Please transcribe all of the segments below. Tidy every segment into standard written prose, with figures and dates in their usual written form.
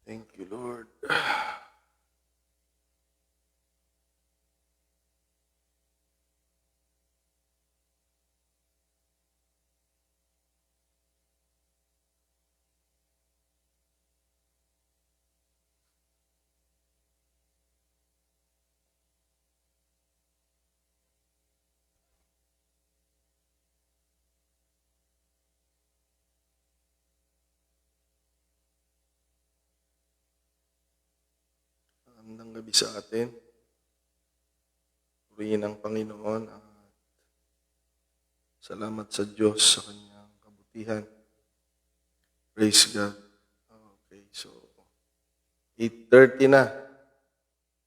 Thank you, Lord. Magandang gabi sa atin. Purihin ang Panginoon at salamat sa Diyos sa kanyang kabutihan. Praise God. Okay, so 8:30 na.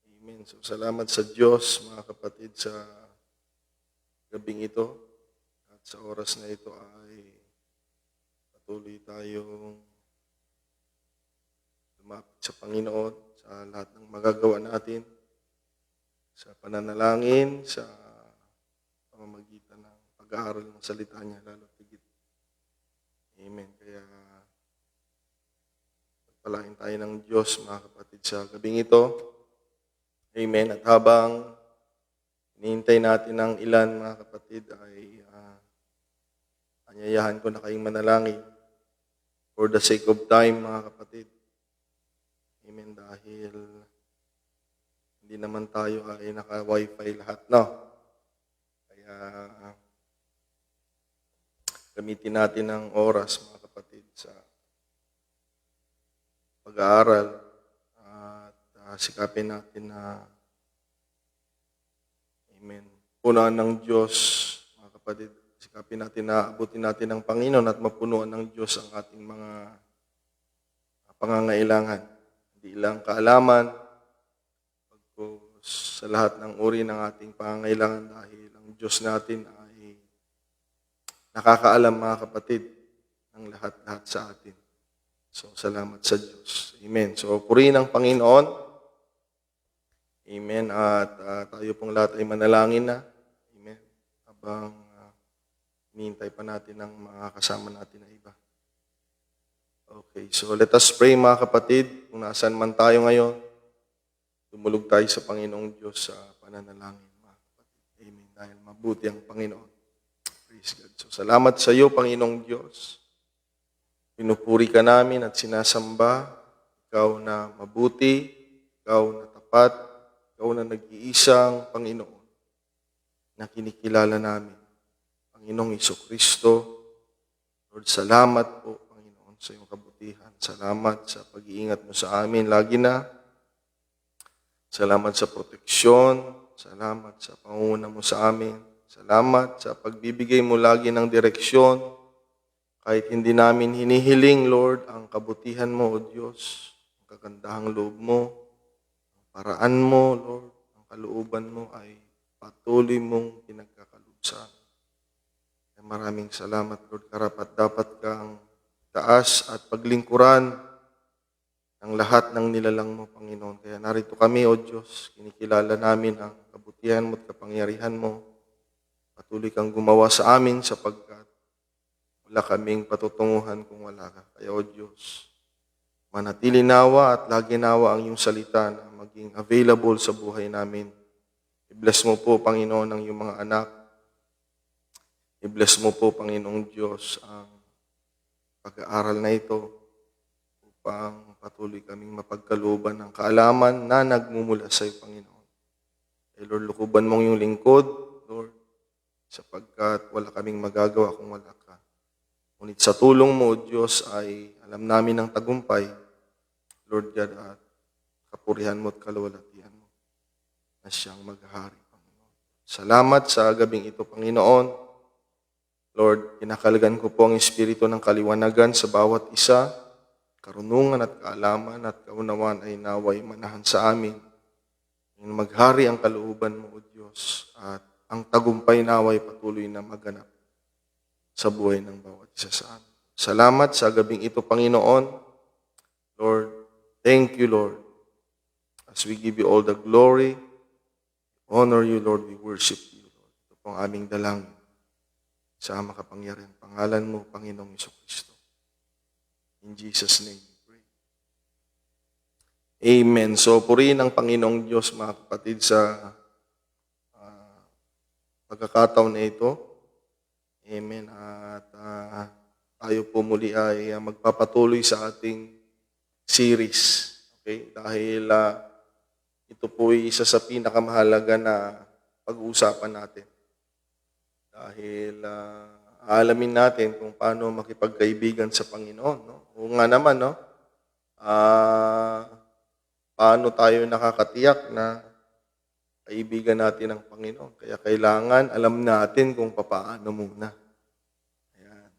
Amen. So salamat sa Diyos, mga kapatid, sa gabing ito. At sa oras na ito ay patuloy tayong lumapit sa Panginoon sa lahat ng magagawa natin, sa pananalangin, sa pamamagitan ng pag-aaral ng salita niya, lalo tigit. Amen. Kaya pagpalain tayo ng Diyos, mga kapatid, sa gabing ito. Amen. At habang hinihintay natin ng ilan, mga kapatid, ay anyayahan ko na kayong manalangin for the sake of time, mga kapatid. Amen. Dahil hindi naman tayo ay naka-wifi lahat, no? Kaya gamitin natin ang oras, mga kapatid, sa pag-aaral at sikapin natin na amen, punuan ng Diyos, mga kapatid. Sikapin natin na abutin natin ng Panginoon at mapunuan ng Diyos ang ating mga pangangailangan. Hindi lang kaalaman, sa lahat ng uri ng ating pangangailangan dahil ang Diyos natin ay nakakaalam, mga kapatid, ng lahat-lahat sa atin. So, salamat sa Diyos. Amen. So, purihin ang Panginoon. Amen. At tayo pong lahat ay manalangin na. Amen. Habang hinihintay pa natin ang mga kasama natin na iba. Okay. So, let us pray, mga kapatid. Kung nasaan man tayo ngayon, tumulog tayo sa Panginoong Diyos sa pananalangin, mga kapatid. Amen. Dahil mabuti ang Panginoon. Praise God. So, salamat sa iyo, Panginoong Diyos. Pinupuri ka namin at sinasamba. Ikaw na mabuti, ikaw na tapat, ikaw na nag-iisang Panginoon na kinikilala namin. Panginoong Jesucristo, Lord, salamat po, Panginoon, sa iyong kabutihan. Salamat sa pag-iingat mo sa amin lagi na. Salamat sa proteksyon. Salamat sa pangunguna mo sa amin. Salamat sa pagbibigay mo lagi ng direksyon. Kahit hindi namin hinihiling, Lord, ang kabutihan mo, O Diyos, ang kagandahang loob mo, ang paraan mo, Lord, ang kalooban mo ay patuloy mong pinagkakalubsan. Maraming salamat, Lord. Karapat dapat kang taas at paglingkuran ng lahat ng nilalang mo, Panginoon. Kaya narito kami, O Diyos, kinikilala namin ang kabutihan mo at kapangyarihan mo. Patuloy kang gumawa sa amin sapagkat wala kaming patutunguhan kung wala ka. Kaya, O Diyos, manatili nawa at lagi nawa ang iyong salita na maging available sa buhay namin. I-bless mo po, Panginoon, ang iyong mga anak. I-bless mo po, Panginoong Diyos, ang pag-aaral na ito upang patuloy kaming mapagkalooban ng kaalaman na nagmumula sa iyo, Panginoon. Eh, Lord, lukuban mong iyong lingkod, Lord, sapagkat wala kaming magagawa kung wala ka. Ngunit sa tulong mo, Diyos, ay alam namin ang tagumpay, Lord God, at kapurihan mo at kaluwalhatian mo na siyang maghari, Panginoon. Salamat sa gabing ito, Panginoon. Lord, kinakalagan ko po ang espiritu ng kaliwanagan sa bawat isa, karunungan at kaalaman at kaunawaan ay naway manahan sa amin. Maghari ang kalooban mo, O Diyos, at ang tagumpay naway patuloy na maganap sa buhay ng bawat isa sa amin. Salamat sa gabing ito, Panginoon. Lord, thank you, Lord. As we give you all the glory, honor you, Lord, we worship you, Lord. Ito pong aming dalangin sa makapangyarihan pangalan mo, Panginoong Jesucristo. In Jesus' name we pray. Amen. So, purihin ang Panginoong Diyos, mga kapatid, sa pagkakataon na ito. Amen. At tayo po muli ay magpapatuloy sa ating series. Okay? Dahil ito po ay isa sa pinakamahalaga na pag-uusapan natin. Dahil alamin natin kung paano makipagkaibigan sa Panginoon. No? O nga naman, no? Paano tayo nakakatiyak na kaibigan natin ang Panginoon. Kaya kailangan alam natin kung paano muna. Ayan.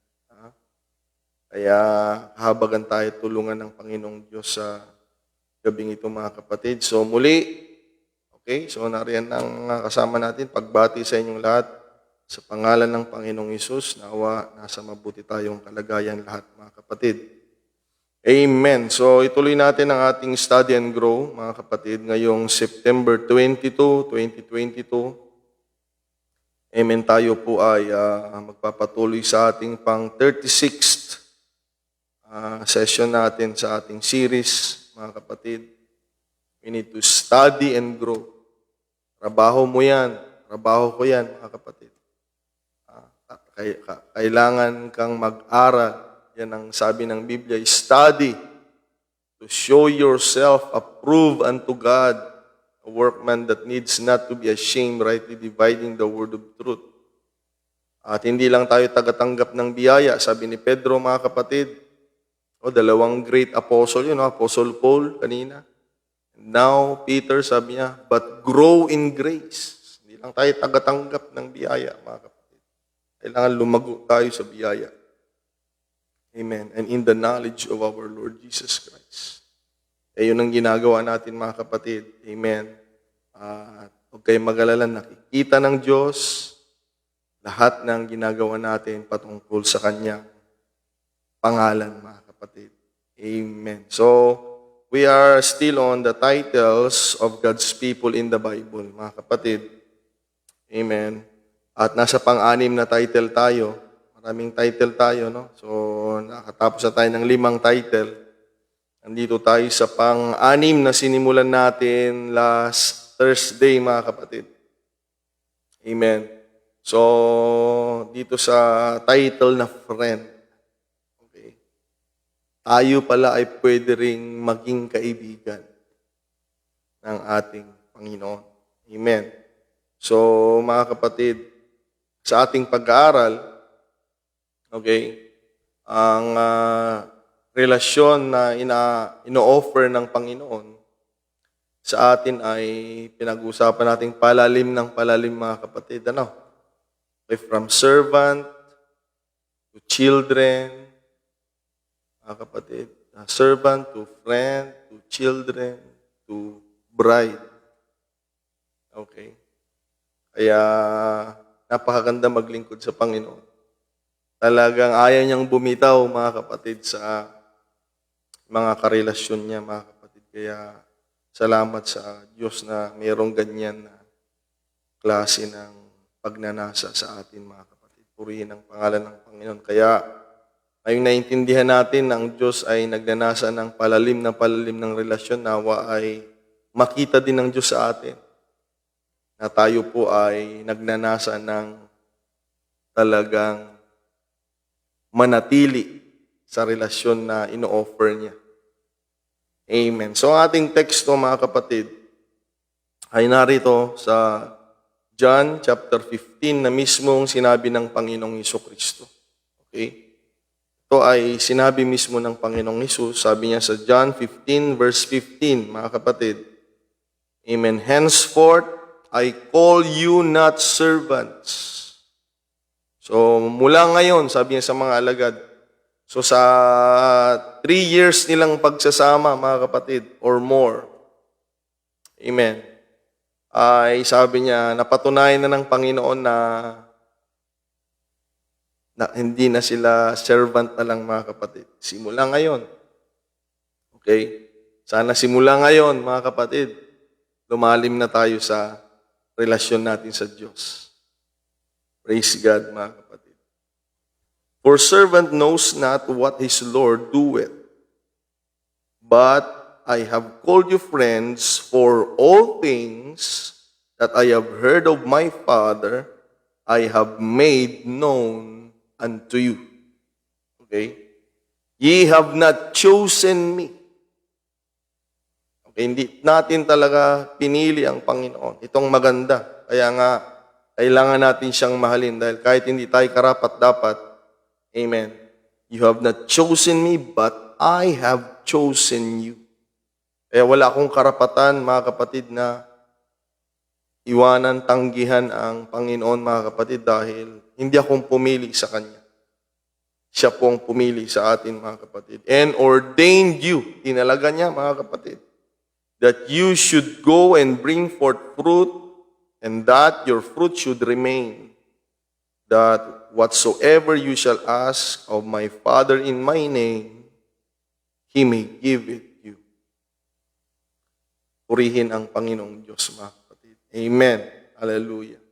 Kaya habagan tayo tulungan ng Panginoong Diyos sa gabing ito, mga kapatid. So muli, okay, so nariyan ang kasama natin. Pagbati sa inyong lahat sa pangalan ng Panginoong Hesus, nawa nasa mabuti tayong kalagayan lahat, mga kapatid. Amen. So ituloy natin ang ating study and grow, mga kapatid, ngayong September 22, 2022. Amen. Tayo po ay magpapatuloy sa ating pang 36th session natin sa ating series, mga kapatid. We need to study and grow. Trabaho mo yan. Trabaho ko yan, mga kapatid. Kailangan kang mag-aral. Yan ang sabi ng Biblia, study to show yourself approved unto God, a workman that needs not to be ashamed, rightly dividing the word of truth. At hindi lang tayo tagatanggap ng biyaya, sabi ni Pedro, mga kapatid, dalawang great apostle, Apostle Paul kanina. And now, Peter, sabi niya, but grow in grace. Hindi lang tayo tagatanggap ng biyaya, mga kapatid. Kailangan lumago tayo sa biyaya. Amen. And in the knowledge of our Lord Jesus Christ. Yun ang ginagawa natin, mga kapatid. Amen. Huwag kayong mag-alala, nakikita ng Diyos lahat ng ginagawa natin patungkol sa Kanyang pangalan, mga kapatid. Amen. So, we are still on the titles of God's people in the Bible, mga kapatid. Amen. At nasa pang-anim na title tayo. Maraming title tayo, no? So, nakatapos na tayo ng 5 title. Nandito tayo sa pang-anim na sinimulan natin last Thursday, mga kapatid. Amen. So, dito sa title na friend, okay, tayo pala ay pwede ring maging kaibigan ng ating Panginoon. Amen. So, mga kapatid, sa ating pag-aaral, okay, ang relasyon na ino-offer ng Panginoon sa atin ay pinag-uusapan nating palalim ng palalim, mga kapatid. Okay, from servant to children, mga kapatid. Servant to friend, to children, to bride. Okay. Kaya napakaganda maglingkod sa Panginoon. Talagang ayaw niyang bumitaw, mga kapatid, sa mga karelasyon niya, mga kapatid. Kaya salamat sa Diyos na mayroong ganyan na klase ng pagnanasa sa atin, mga kapatid. Purihin ang pangalan ng Panginoon. Kaya ngayong naintindihan natin na ang Diyos ay nagnanasa ng palalim ng relasyon, nawa ay makita din ng Diyos sa atin na tayo po ay nagnanasa ng talagang manatili sa relasyon na ino-offer niya. Amen. So, ang ating teksto, mga kapatid, ay narito sa John chapter 15 na mismong sinabi ng Panginoong Hesukristo. Okay? Ito ay sinabi mismo ng Panginoong Hesus. Sabi niya sa John 15 verse 15, mga kapatid. Amen. Henceforth, I call you not servants. So, mula ngayon, sabi niya sa mga alagad, so sa 3 years nilang pagsasama, mga kapatid, or more, amen, ay sabi niya, napatunayan na ng Panginoon na hindi na sila servant na lang, mga kapatid. Simula ngayon. Okay? Sana simula ngayon, mga kapatid, lumalim na tayo sa relasyon natin sa Diyos. Praise God, mga kapatid. For servant knows not what his Lord doeth, but I have called you friends, for all things that I have heard of my Father, I have made known unto you. Okay? Ye have not chosen me. Okay, hindi natin talaga pinili ang Panginoon. Itong maganda. Kaya nga, kailangan natin siyang mahalin dahil kahit hindi tayo karapat-dapat, amen, you have not chosen me, but I have chosen you. Kaya wala akong karapatan, mga kapatid, na iwanan, tanggihan ang Panginoon, mga kapatid, dahil hindi akong pumili sa Kanya. Siya po ang pumili sa atin, mga kapatid. And ordained you, tinalaga niya, mga kapatid, that you should go and bring forth fruit, and that your fruit should remain, that whatsoever you shall ask of my Father in my name, He may give it you. Purihin ang Panginoong Diyos, mga kapatid. Amen. Hallelujah.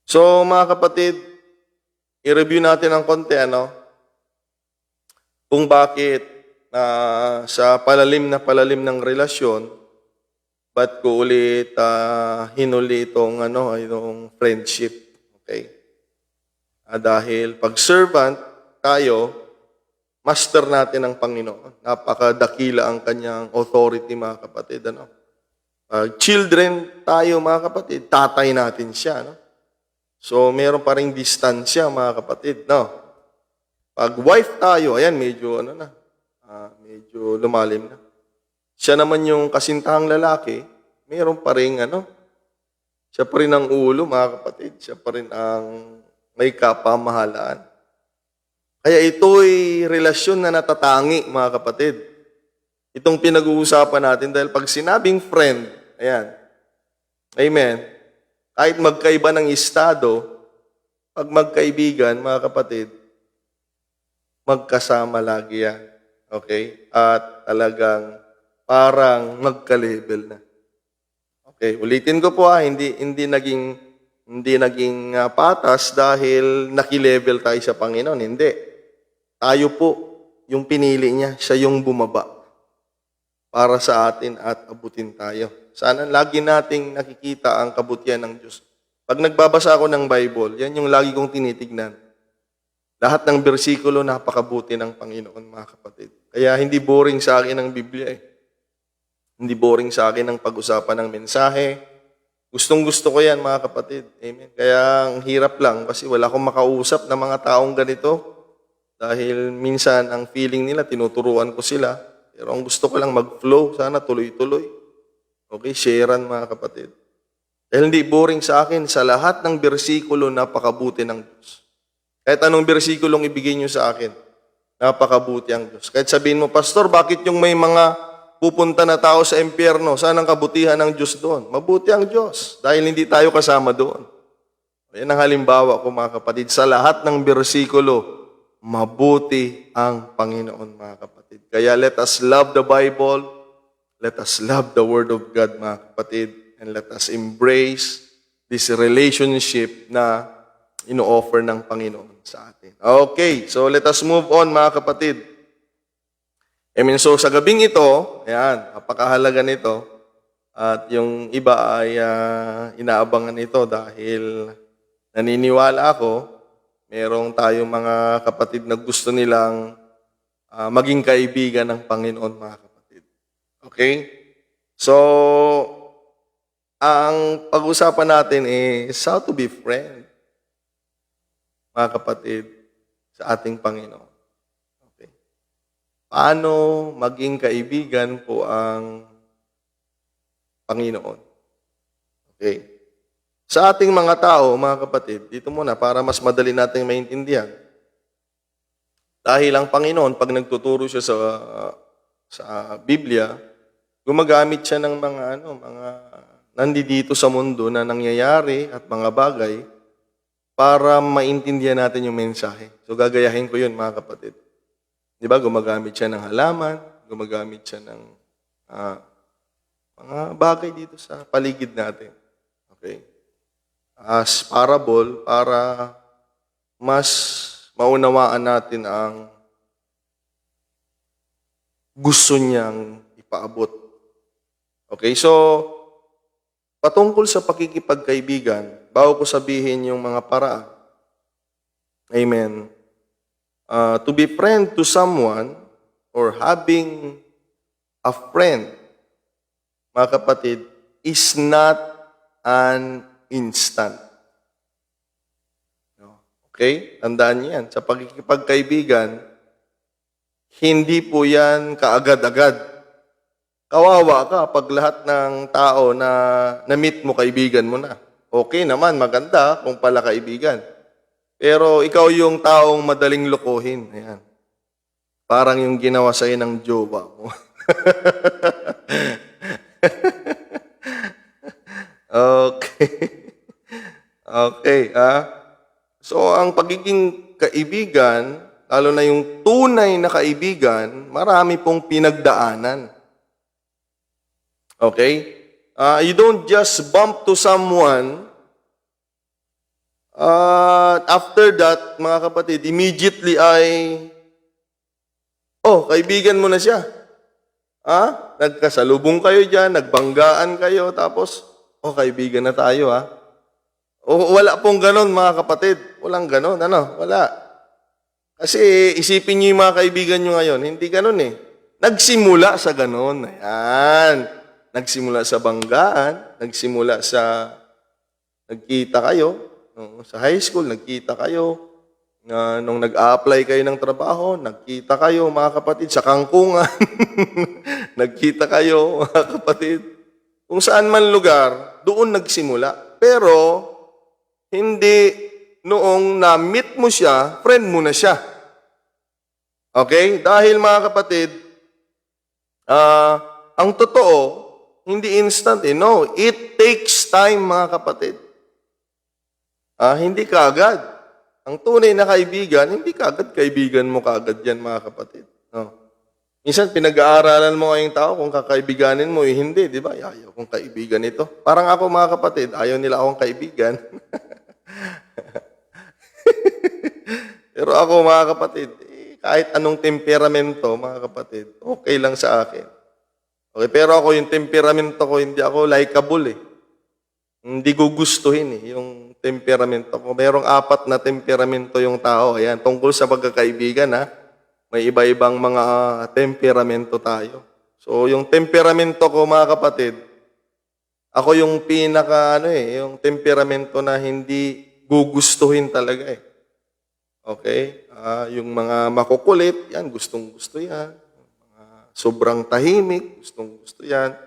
So, mga kapatid, i-review natin ng konti, kung bakit sa palalim ng relasyon, ba't ko ulit hinuli itong friendship. Okay? Dahil pag servant tayo, master natin ang Panginoon. Napakadakila ang kanyang authority, mga kapatid. Pag children tayo, mga kapatid, tatay natin siya. So, meron pa ring distansya, mga kapatid. Pag wife tayo, ayan, medyo medyo lumalim na. Siya naman yung kasintahang lalaki, meron pa rin siya pa rin ang ulo, mga kapatid. Siya pa rin ang may kapamahalaan. Kaya ito'y relasyon na natatangi, mga kapatid. Itong pinag-uusapan natin dahil pag sinabing friend, ayan, amen, kahit magkaiba ng estado, pag magkaibigan, mga kapatid, magkasama lagi yan. Okay? At talagang parang magka-level na. Okay, ulitin ko po hindi naging patas dahil naki-level tayo sa Panginoon. Hindi. Tayo po yung pinili niya, siya yung bumaba para sa atin at abutin tayo. Sana lagi nating nakikita ang kabutihan ng Diyos. Pag nagbabasa ako ng Bible, yan yung lagi kong tinitignan. Lahat ng bersikulo, napakabuti ng Panginoon, mga kapatid. Kaya hindi boring sa akin ang Biblia Hindi boring sa akin ang pag-usapan ng mensahe. Gustong-gusto ko yan, mga kapatid. Amen. Kaya ang hirap lang kasi wala akong makausap na mga taong ganito. Dahil minsan ang feeling nila, tinuturuan ko sila. Pero ang gusto ko lang mag-flow. Sana tuloy-tuloy. Okay, sharean, mga kapatid. Dahil hindi boring sa akin. Sa lahat ng bersikulo, napakabuti ng Diyos. Kahit anong bersikulong ibigay nyo sa akin, napakabuti ang Diyos. Kahit sabihin mo, Pastor, bakit yung may mga pupunta na tao sa impyerno? Saan ang kabutihan ng Diyos doon? Mabuti ang Diyos dahil hindi tayo kasama doon. Yan ang halimbawa ko, mga kapatid. Sa lahat ng bersikulo, mabuti ang Panginoon, mga kapatid. Kaya let us love the Bible, let us love the Word of God, mga kapatid, and let us embrace this relationship na ino-offer ng Panginoon sa atin. Okay, so let us move on, mga kapatid. Amen. So sa gabing ito, ayan, napakahalaga nito. At yung iba ay inaabangan ito dahil naniniwala ako, merong tayong mga kapatid na gusto nilang maging kaibigan ng Panginoon, mga kapatid. Okay? So, ang pag-usapan natin is how to be friend, mga kapatid, sa ating Panginoon. Okay. Paano maging kaibigan po ang Panginoon? Okay. Sa ating mga tao, mga kapatid, dito muna para mas madali nating maintindihan. Dahil ang Panginoon, pag nagtuturo siya sa Biblia, gumagamit siya ng mga nandito sa mundo na nangyayari at mga bagay para maintindihan natin yung mensahe. So, gagayahin ko yun, mga kapatid. Di ba? Gumagamit siya ng halaman, gumagamit siya ng mga bagay dito sa paligid natin. Okay? As parable, para mas maunawaan natin ang gusto niyang nagpaabot. Okay, so patungkol sa pakikipagkaibigan, bago ko sabihin yung mga paraan. Amen. To be friend to someone or having a friend, mga kapatid, is not an instant. Okay? Tandaan niyo yan. Sa pagkikipagkaibigan, hindi po yan kaagad-agad. Kawawa ka pag lahat ng tao na na-meet mo, kaibigan mo na. Okay naman, maganda kung pala kaibigan. Pero ikaw yung taong madaling lokohin. Ayan. Parang yung ginawa sa'yo ng jowa mo. Okay. Okay, So, ang pagiging kaibigan, lalo na yung tunay na kaibigan, marami pong pinagdaanan. Okay? You don't just bump to someone, after that, mga kapatid, immediately kaibigan mo na siya. Nagkasalubong kayo dyan, nagbanggaan kayo, tapos, kaibigan na tayo, wala pong ganon, mga kapatid. Walang ganon, wala. Kasi isipin niyo yung mga kaibigan niyo ngayon, hindi ganon eh. Nagsimula sa ganon. Ayan. Nagsimula sa banggaan, nagsimula sa nagkita kayo, sa high school, nagkita kayo, nung nag-a-apply kayo ng trabaho, nagkita kayo, mga kapatid, sa kangkungan. Nagkita kayo, mga kapatid. Kung saan man lugar, doon nagsimula. Pero, hindi noong na-meet mo siya, friend mo na siya. Okay? Dahil mga kapatid, ang totoo, hindi instant eh. No, it takes time, mga kapatid. Hindi kaagad. Ang tunay na kaibigan, hindi kaagad kaibigan mo kaagad yan, mga kapatid. No. Minsan, pinag-aaralan mo ngayong tao kung kakaibiganin mo, hindi, di ba? Ayaw kong kaibigan ito. Parang ako, mga kapatid, ayaw nila akong kaibigan. Pero ako, mga kapatid, kahit anong temperamento, mga kapatid, okay lang sa akin. Okay, pero ako, yung temperamento ko, hindi ako likable eh. Hindi gugustuhin eh, yung temperamento ko. Merong 4 na temperamento yung tao. Ayan, tungkol sa pagkakaibigan may iba-ibang mga temperamento tayo. So, yung temperamento ko, mga kapatid, ako yung yung temperamento na hindi gugustuhin talaga eh. Okay? Yung mga makukulit, yan, gustong-gusto yan. Mga sobrang tahimik, gustong-gusto yan.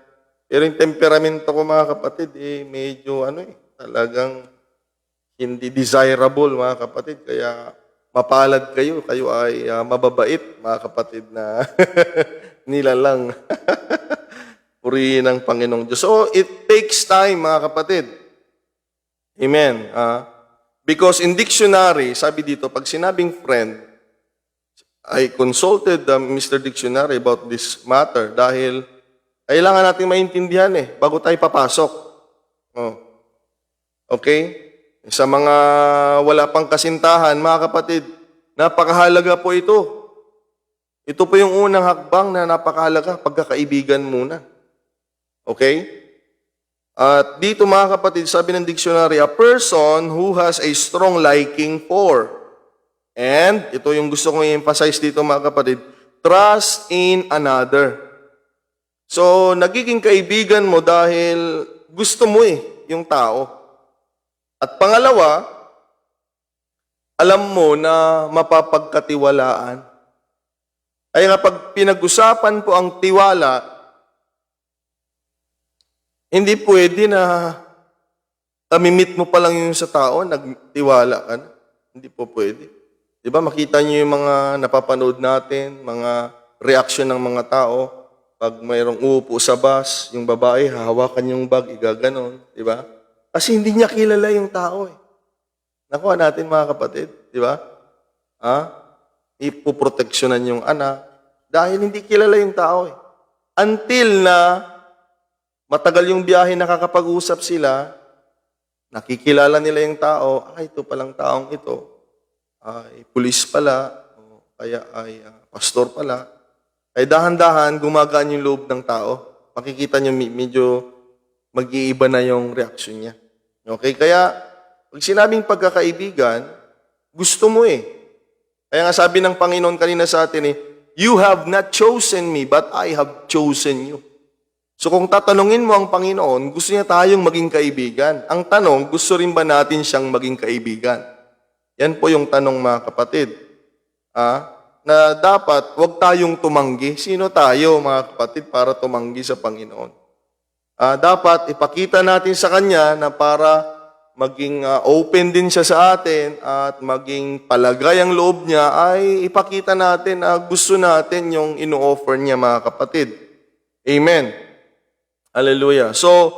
Pero yung temperamento ko, mga kapatid, medyo talagang hindi desirable, mga kapatid. Kaya mapalad kayo ay mababait, mga kapatid, na nilalang. Purihin ng Panginoong Diyos. So, it takes time, mga kapatid. Amen. Because in dictionary, sabi dito, pag sinabing friend, I consulted Mr. Dictionary about this matter dahil kailangan natin maintindihan bago tayo papasok. Okay? Sa mga wala pang kasintahan, mga kapatid, napakahalaga po ito. Ito po yung unang hakbang na napakahalaga, pagkakaibigan muna. Okay? At dito, mga kapatid, sabi ng dictionary, a person who has a strong liking for. And, ito yung gusto kong i-emphasize dito, mga kapatid, trust in another. So, nagiging kaibigan mo dahil gusto mo yung tao. At pangalawa, alam mo na mapapagkatiwalaan. Ay kapag pinag-usapan po ang tiwala, hindi pwede na meet mo pa lang yung sa tao, nagtiwala ka na. Hindi po pwede. Di ba, makita niyo yung mga napapanood natin, mga reaksyon ng mga tao. Pag mayroong uupo sa bus, yung babae, hahawakan yung bag, igaganon. Di ba? Kasi hindi niya kilala yung tao Nakuha natin, mga kapatid. Di ba? Ipoproteksyonan yung anak dahil hindi kilala yung tao Until na matagal yung biyahe, nakakapag-usap sila, nakikilala nila yung tao, ito palang taong ito, ay pulis pala, o kaya ay pastor pala. Ay dahan-dahan, gumagaan yung loob ng tao. Makikita nyo, medyo mag-iiba na yung reaksyon niya. Okay? Kaya, pag sinabing pagkakaibigan, gusto mo eh. Kaya nga sabi ng Panginoon kanina sa atin you have not chosen me, but I have chosen you. So kung tatanungin mo ang Panginoon, gusto niya tayong maging kaibigan. Ang tanong, gusto rin ba natin siyang maging kaibigan? Yan po yung tanong mga kapatid. Na dapat wag tayong tumanggi. Sino tayo mga kapatid para tumanggi sa Panginoon? Dapat ipakita natin sa Kanya na para maging open din siya sa atin at maging palagay ang loob niya ay ipakita natin na gusto natin yung ino-offer niya mga kapatid. Amen. Hallelujah. So,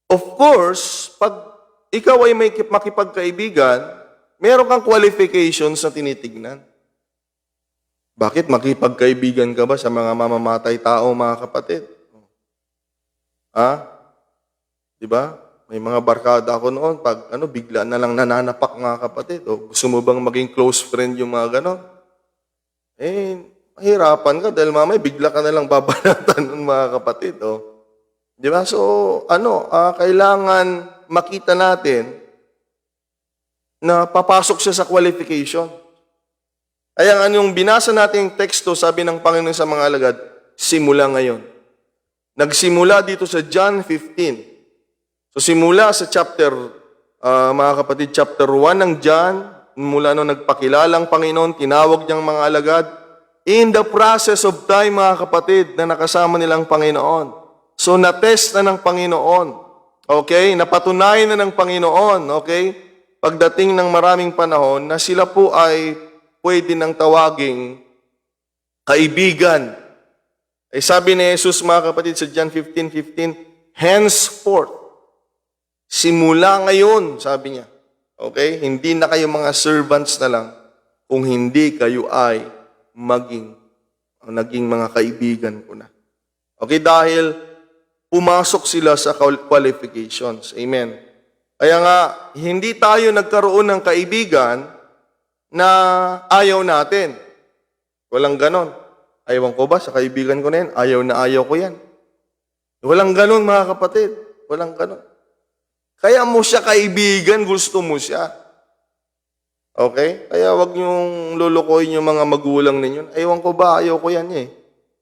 of course, pag ikaw ay may makipagkaibigan, meron kang qualifications na tinitignan. Bakit makipagkaibigan ka ba sa mga mamamatay tao, mga kapatid? Di ba? May mga barkada ako noon, pag bigla na lang nananapak, mga kapatid. O, gusto mo bang maging close friend yung mga ganon? Mahirapan ka dahil mamay bigla ka na lang babanatan ng mga kapatid. O. Di ba? So, kailangan makita natin na papasok siya sa qualification. Kaya yung binasa nating teksto, sabi ng Panginoon sa mga alagad, simula ngayon. Nagsimula dito sa John 15. So, simula sa mga kapatid, chapter 1 ng John, mula nung nagpakilalang Panginoon, tinawag niyang mga alagad, in the process of time, mga kapatid, na nakasama nilang Panginoon. So, na-test na ng Panginoon. Okay? Napatunayan na ng Panginoon. Okay? Pagdating ng maraming panahon na sila po ay pwede nang tawaging kaibigan. Ay sabi ni Jesus, mga kapatid, sa John 15:15, henceforth, simula ngayon, sabi niya. Okay? Hindi na kayo mga servants na lang kung hindi kayo ay naging mga kaibigan ko na. Okay? Dahil pumasok sila sa qualifications. Amen. Kaya nga, hindi tayo nagkaroon ng kaibigan na ayaw natin. Walang ganon. Ayaw ko ba sa kaibigan ko na yan? Ayaw ko yan. Walang ganon, mga kapatid. Walang ganon. Kaya mo siya kaibigan, gusto mo siya. Okay? Kaya wag niyong lulukoyin yung mga magulang ninyo. Ayaw ko ba? Ayaw ko yan eh.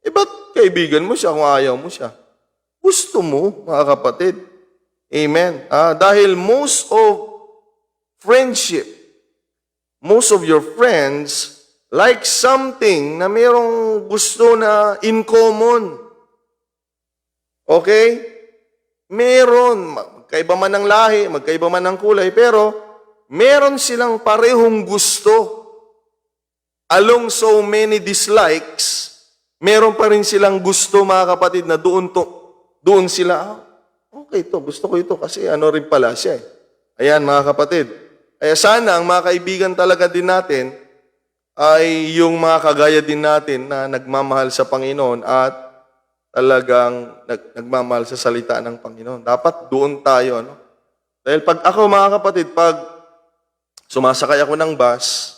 Ba't kaibigan mo siya kung ayaw mo siya? Gusto mo, mga kapatid. Amen. Dahil most of your friends like something na mayroong gusto na in common. Okay? Meron. Magkaiba man ng lahi, magkaiba man ng kulay, pero meron silang parehong gusto. Along so many dislikes, meron pa rin silang gusto, mga kapatid, na doon sila, okay to, gusto ko ito kasi rin pala siya eh. Ayan, mga kapatid. Kaya sana ang mga kaibigan talaga din natin ay yung mga kagaya din natin na nagmamahal sa Panginoon at talagang nagmamahal sa salita ng Panginoon. Dapat doon tayo. Dahil pag ako, mga kapatid, pag sumasakay ako ng bus,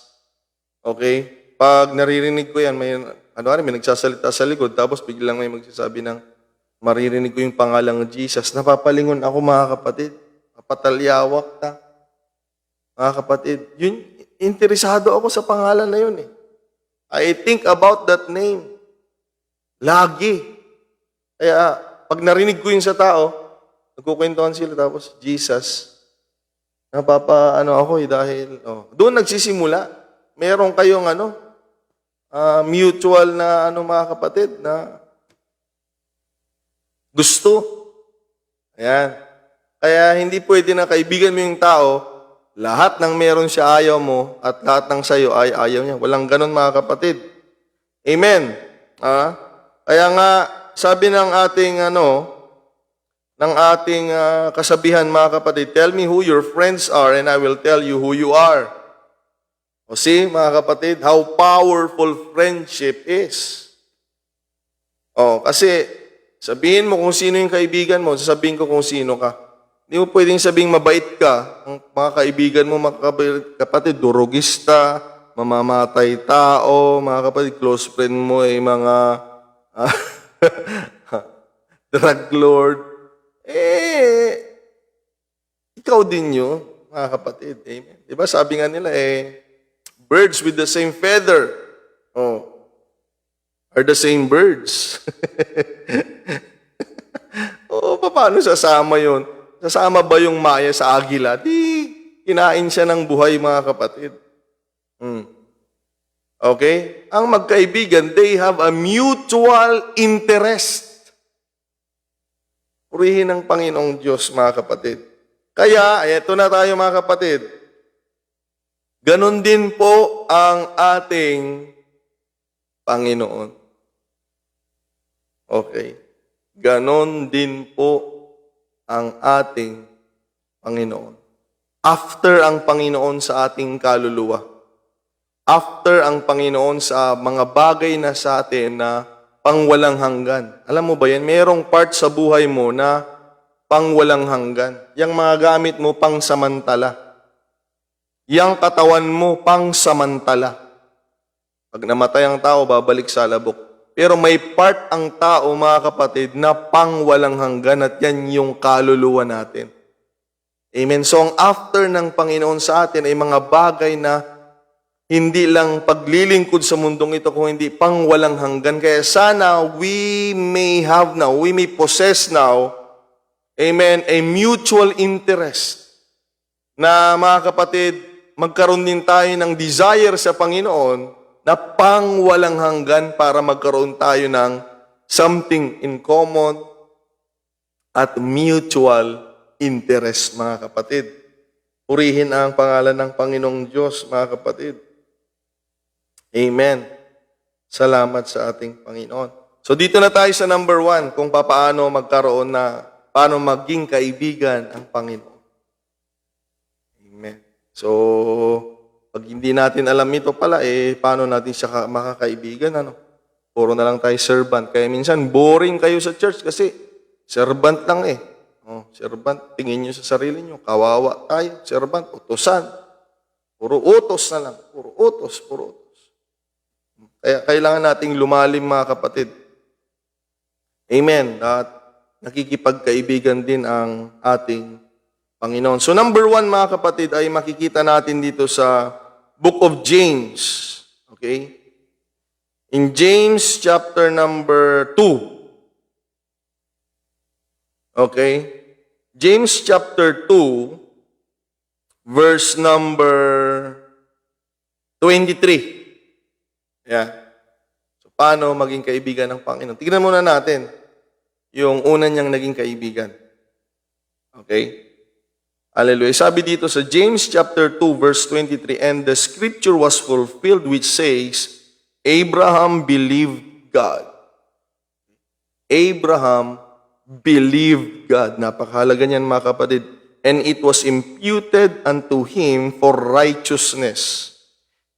okay, pag naririnig ko yan, may nagsasalita sa likod, tapos biglang may magsasabi ng maririnig ko yung pangalang Jesus, napapalingon ako, mga kapatid. Napatalyawak ta. Mga kapatid, yun, interesado ako sa pangalan na yun eh. I think about that name. Lagi. Kaya, pag narinig ko yun sa tao, nagkukwentuhan sila, tapos, Jesus, ako dahil, doon nagsisimula. Meron kayong, mutual na, mga kapatid, na gusto. Ayan. Kaya hindi pwede na kaibigan mo yung tao, lahat ng meron siya ayaw mo, at lahat ng sayo ay ayaw niya. Walang ganon, mga kapatid. Amen. Kaya nga, sabi ng ating kasabihan, mga kapatid, tell me who your friends are and I will tell you who you are. O see, mga kapatid, how powerful friendship is. Kasi, sabihin mo kung sino yung kaibigan mo, sasabihin ko kung sino ka. Hindi mo pwedeng sabing mabait ka. Ang mga kaibigan mo, mga kapatid, durugista, mamamatay tao, mga kapatid, close friend mo ay mga ah, drug lord, ikaw din yun, mga kapatid. Amen. Di ba sabi nga nila, birds with the same feather, are the same birds. Paano sasama yun? Sasama ba yung maya sa agila? Di, kinain siya ng buhay, mga kapatid. Okay? Ang magkaibigan, they have a mutual interest. Purihin ng Panginoong Diyos, mga kapatid. Kaya, eto na tayo, mga kapatid. Ganon din po ang ating Panginoon. Okay? Ganon din po ang ating Panginoon. After ang Panginoon sa ating kaluluwa. After ang Panginoon sa mga bagay na sa atin na pangwalang hanggan. Alam mo ba yan? Mayroong part sa buhay mo na pangwalang hanggan. Yang mga gamit mo pangsamantala. Yang katawan mo pangsamantala. Pag namatay ang tao, babalik sa labok. Pero may part ang tao, mga kapatid, na pangwalang hanggan at yan yung kaluluwa natin. Amen. So ang after ng Panginoon sa atin ay mga bagay na hindi lang paglilingkod sa mundong ito, kung hindi pangwalang hanggan. Kaya sana we may have now, we may possess now, amen, a mutual interest na, mga kapatid, magkaroon din tayo ng desire sa Panginoon na pangwalang hanggan para magkaroon tayo ng something in common at mutual interest, mga kapatid. Purihin ang pangalan ng Panginoong Diyos, mga kapatid. Amen. Salamat sa ating Panginoon. So dito na tayo sa number 1, kung paano maging kaibigan ang Panginoon. Amen. So, pag hindi natin alam ito pala, paano natin siya makakaibigan? Puro na lang tayo servant. Kaya minsan, boring kayo sa church kasi servant lang servant, tingin nyo sa sarili nyo, kawawa tayo, servant, utosan. Puro utos na lang. Puro utos. Kaya kailangan nating lumalim, mga kapatid. Amen. At nakikipagkaibigan din ang ating Panginoon. So number 1, mga kapatid, ay makikita natin dito sa Book of James. Okay? In James chapter number 2. Okay? James chapter 2, verse number 23. Yeah. So, paano maging kaibigan ng Panginoon? Tignan muna natin yung una niyang naging kaibigan. Okay? Hallelujah. Sabi dito sa James chapter 2, verse 23, and the scripture was fulfilled which says, Abraham believed God. Abraham believed God. Napakahalaga niyan, mga kapatid. And it was imputed unto him for righteousness.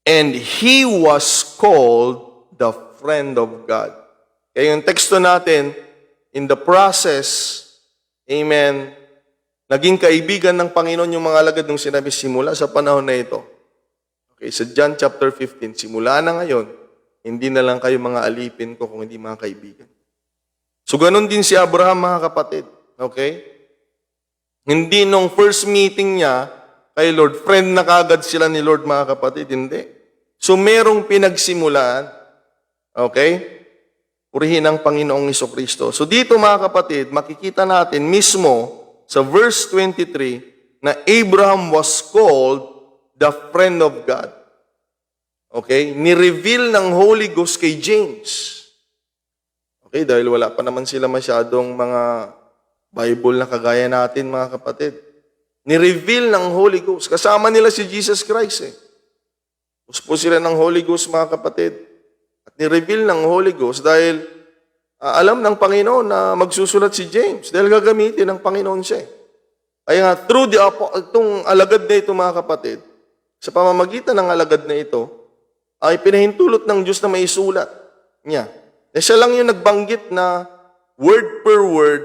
And he was called the friend of God. Kaya yung teksto natin, in the process, amen, naging kaibigan ng Panginoon yung mga alagad nung sinabi, simula sa panahon na ito. Okay, sa John chapter 15, simula na ngayon, hindi na lang kayo mga alipin ko kung hindi mga kaibigan. So, ganun din si Abraham, mga kapatid. Okay? Hindi nung first meeting niya kay Lord, friend na kagad sila ni Lord, mga kapatid. Hindi. So, merong pinagsimulaan. Okay? Purihin ang Panginoong Jesucristo. So, dito, mga kapatid, makikita natin mismo sa verse 23 na Abraham was called the friend of God. Okay? Ni-reveal ng Holy Ghost kay James. Okay? Dahil wala pa naman sila masyadong mga Bible na kagaya natin, mga kapatid. Ni-reveal ng Holy Ghost. Kasama nila si Jesus Christ Uspo sila ng Holy Ghost, mga kapatid. At ni-reveal ng Holy Ghost dahil alam ng Panginoon na magsusulat si James dahil gagamitin ng Panginoon siya. Kaya nga, through itong alagad na ito, mga kapatid, sa pamamagitan ng alagad na ito, ay pinahintulot ng Diyos na may isulat niya. Siya lang yung nagbanggit na word per word,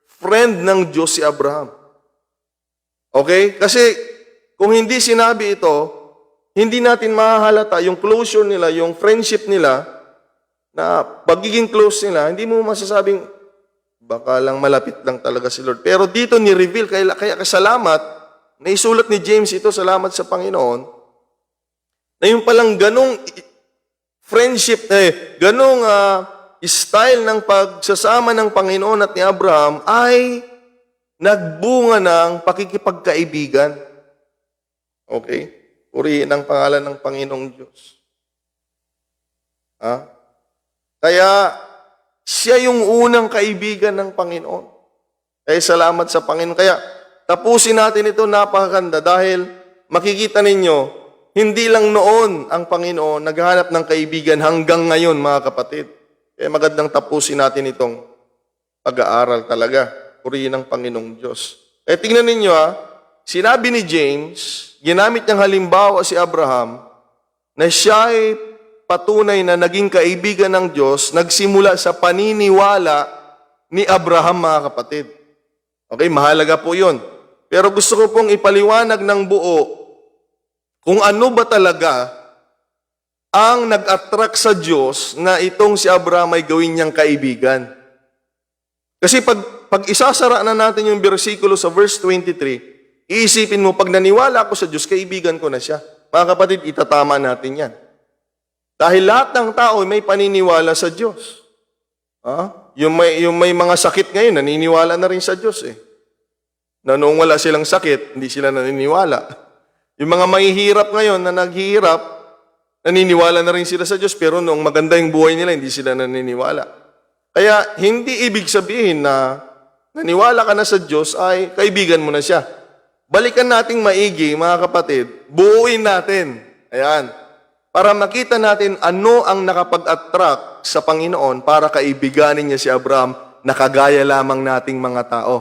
friend ng Diyos si Abraham. Okay? Kasi kung hindi sinabi ito, hindi natin mahahalata yung closure nila, yung friendship nila, na pagiging close nila, hindi mo masasabing, baka lang malapit lang talaga si Lord. Pero dito ni-reveal, kaya kasalamat, naisulat ni James ito, salamat sa Panginoon, na yung palang ganong friendship, ganong style ng pagsasama ng Panginoon at ni Abraham ay nagbunga ng pakikipagkaibigan. Okay? Purihin ang pangalan ng Panginoong Diyos. Kaya, siya yung unang kaibigan ng Panginoon. Kaya salamat sa Panginoon. Kaya, tapusin natin ito, napakaganda dahil makikita ninyo, hindi lang noon ang Panginoon naghahanap ng kaibigan hanggang ngayon, mga kapatid. Kaya magandang tapusin natin itong pag-aaral talaga. Purihin ang Panginoong Diyos. Tingnan ninyo sinabi ni James, ginamit niyang halimbawa si Abraham, na siya ay patunay na naging kaibigan ng Diyos, nagsimula sa paniniwala ni Abraham, mga kapatid. Okay, mahalaga po yun. Pero gusto ko pong ipaliwanag ng buo kung ano ba talaga ang nag-attract sa Diyos na itong si Abraham ay gawin niyang kaibigan. Kasi pag isasara na natin yung bersikulo sa verse 23, iisipin mo, pag naniwala ako sa Diyos, kaibigan ko na siya. Mga kapatid, itatama natin yan. Dahil lahat ng tao may paniniwala sa Diyos. Yung may mga sakit ngayon, naniniwala na rin sa Diyos na noong wala silang sakit, hindi sila naniniwala. Yung mga mahihirap ngayon na naghihirap, naniniwala na rin sila sa Diyos, pero noong maganda yung buhay nila, hindi sila naniniwala. Kaya hindi ibig sabihin na naniwala ka na sa Diyos ay kaibigan mo na siya. Balikan nating maigi, mga kapatid, buuin natin. Ayan. Para makita natin ano ang nakapag-attract sa Panginoon para kaibiganin niya si Abraham na kagaya lamang nating mga tao.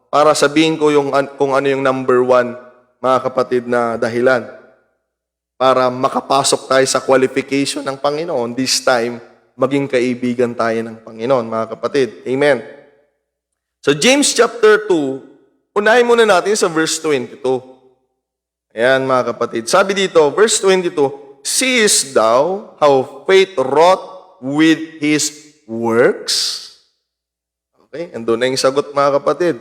Para sabihin ko kung ano yung number one, mga kapatid, na dahilan. Para makapasok tayo sa qualification ng Panginoon, this time, maging kaibigan tayo ng Panginoon, mga kapatid. Amen. So James chapter 2, unahin muna natin sa verse 22. Ayan, mga kapatid. Sabi dito, verse 22, seest thou how faith wrought with his works? Okay, andun na yung sagot, mga kapatid.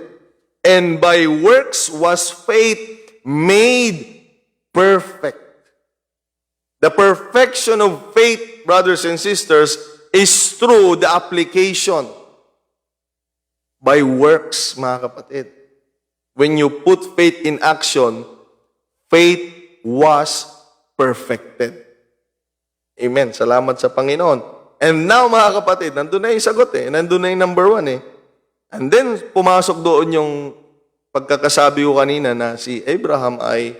And by works was faith made perfect. The perfection of faith, brothers and sisters, is through the application by works, mga kapatid. When you put faith in action, faith was perfected. Amen. Salamat sa Panginoon. And now, mga kapatid, nandun na yung sagot Nandun na yung number one And then, pumasok doon yung pagkakasabi ko kanina na si Abraham ay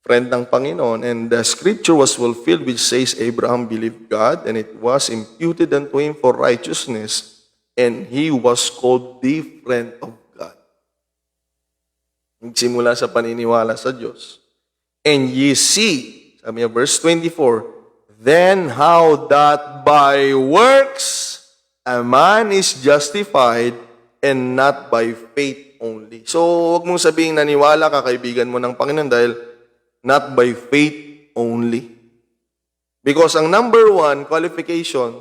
friend ng Panginoon, and the scripture was fulfilled which says Abraham believed God, and it was imputed unto him for righteousness, and he was called the friend of God. Nagsimula sa paniniwala sa Diyos. And ye see, sabi niya, verse 24, then how that by works a man is justified and not by faith only. So, huwag mong sabihin naniwala ka, kaibigan mo ng Panginoon dahil not by faith only. Because ang number one qualification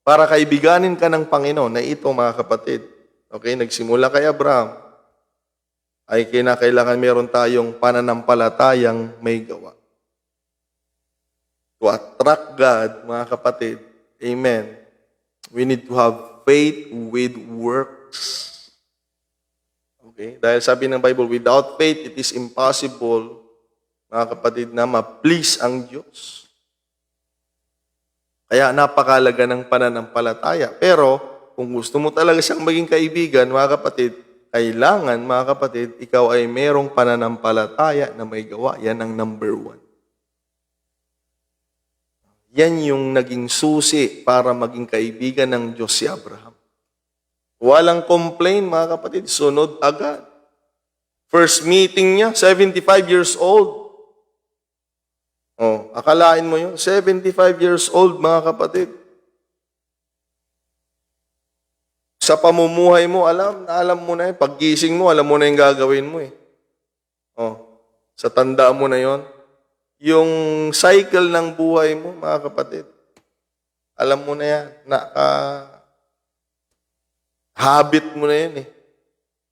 para kaibiganin ka ng Panginoon na ito, mga kapatid. Okay, nagsimula kay Abraham, ay kinakailangan meron tayong pananampalatayang may gawa. To attract God, mga kapatid, amen, we need to have faith with works. Okay? Dahil sabi ng Bible, without faith, it is impossible, mga kapatid, na ma-please ang Diyos. Kaya napakalaga ng pananampalataya. Pero, kung gusto mo talaga siyang maging kaibigan, mga kapatid, kailangan, mga kapatid, ikaw ay merong pananampalataya na may gawa. Yan ang number one. Yan yung naging susi para maging kaibigan ng Diyos si Abraham. Walang complain, mga kapatid. Sunod agad. First meeting niya, 75 years old. Oh, akalain mo yun? 75 years old, mga kapatid. Sa pamumuhay mo, alam mo na yun. Paggising mo, alam mo na yung gagawin mo Oh, sa tanda mo na yon. yung cycle ng buhay mo, mga kapatid. Alam mo na yan. Habit mo na yan eh.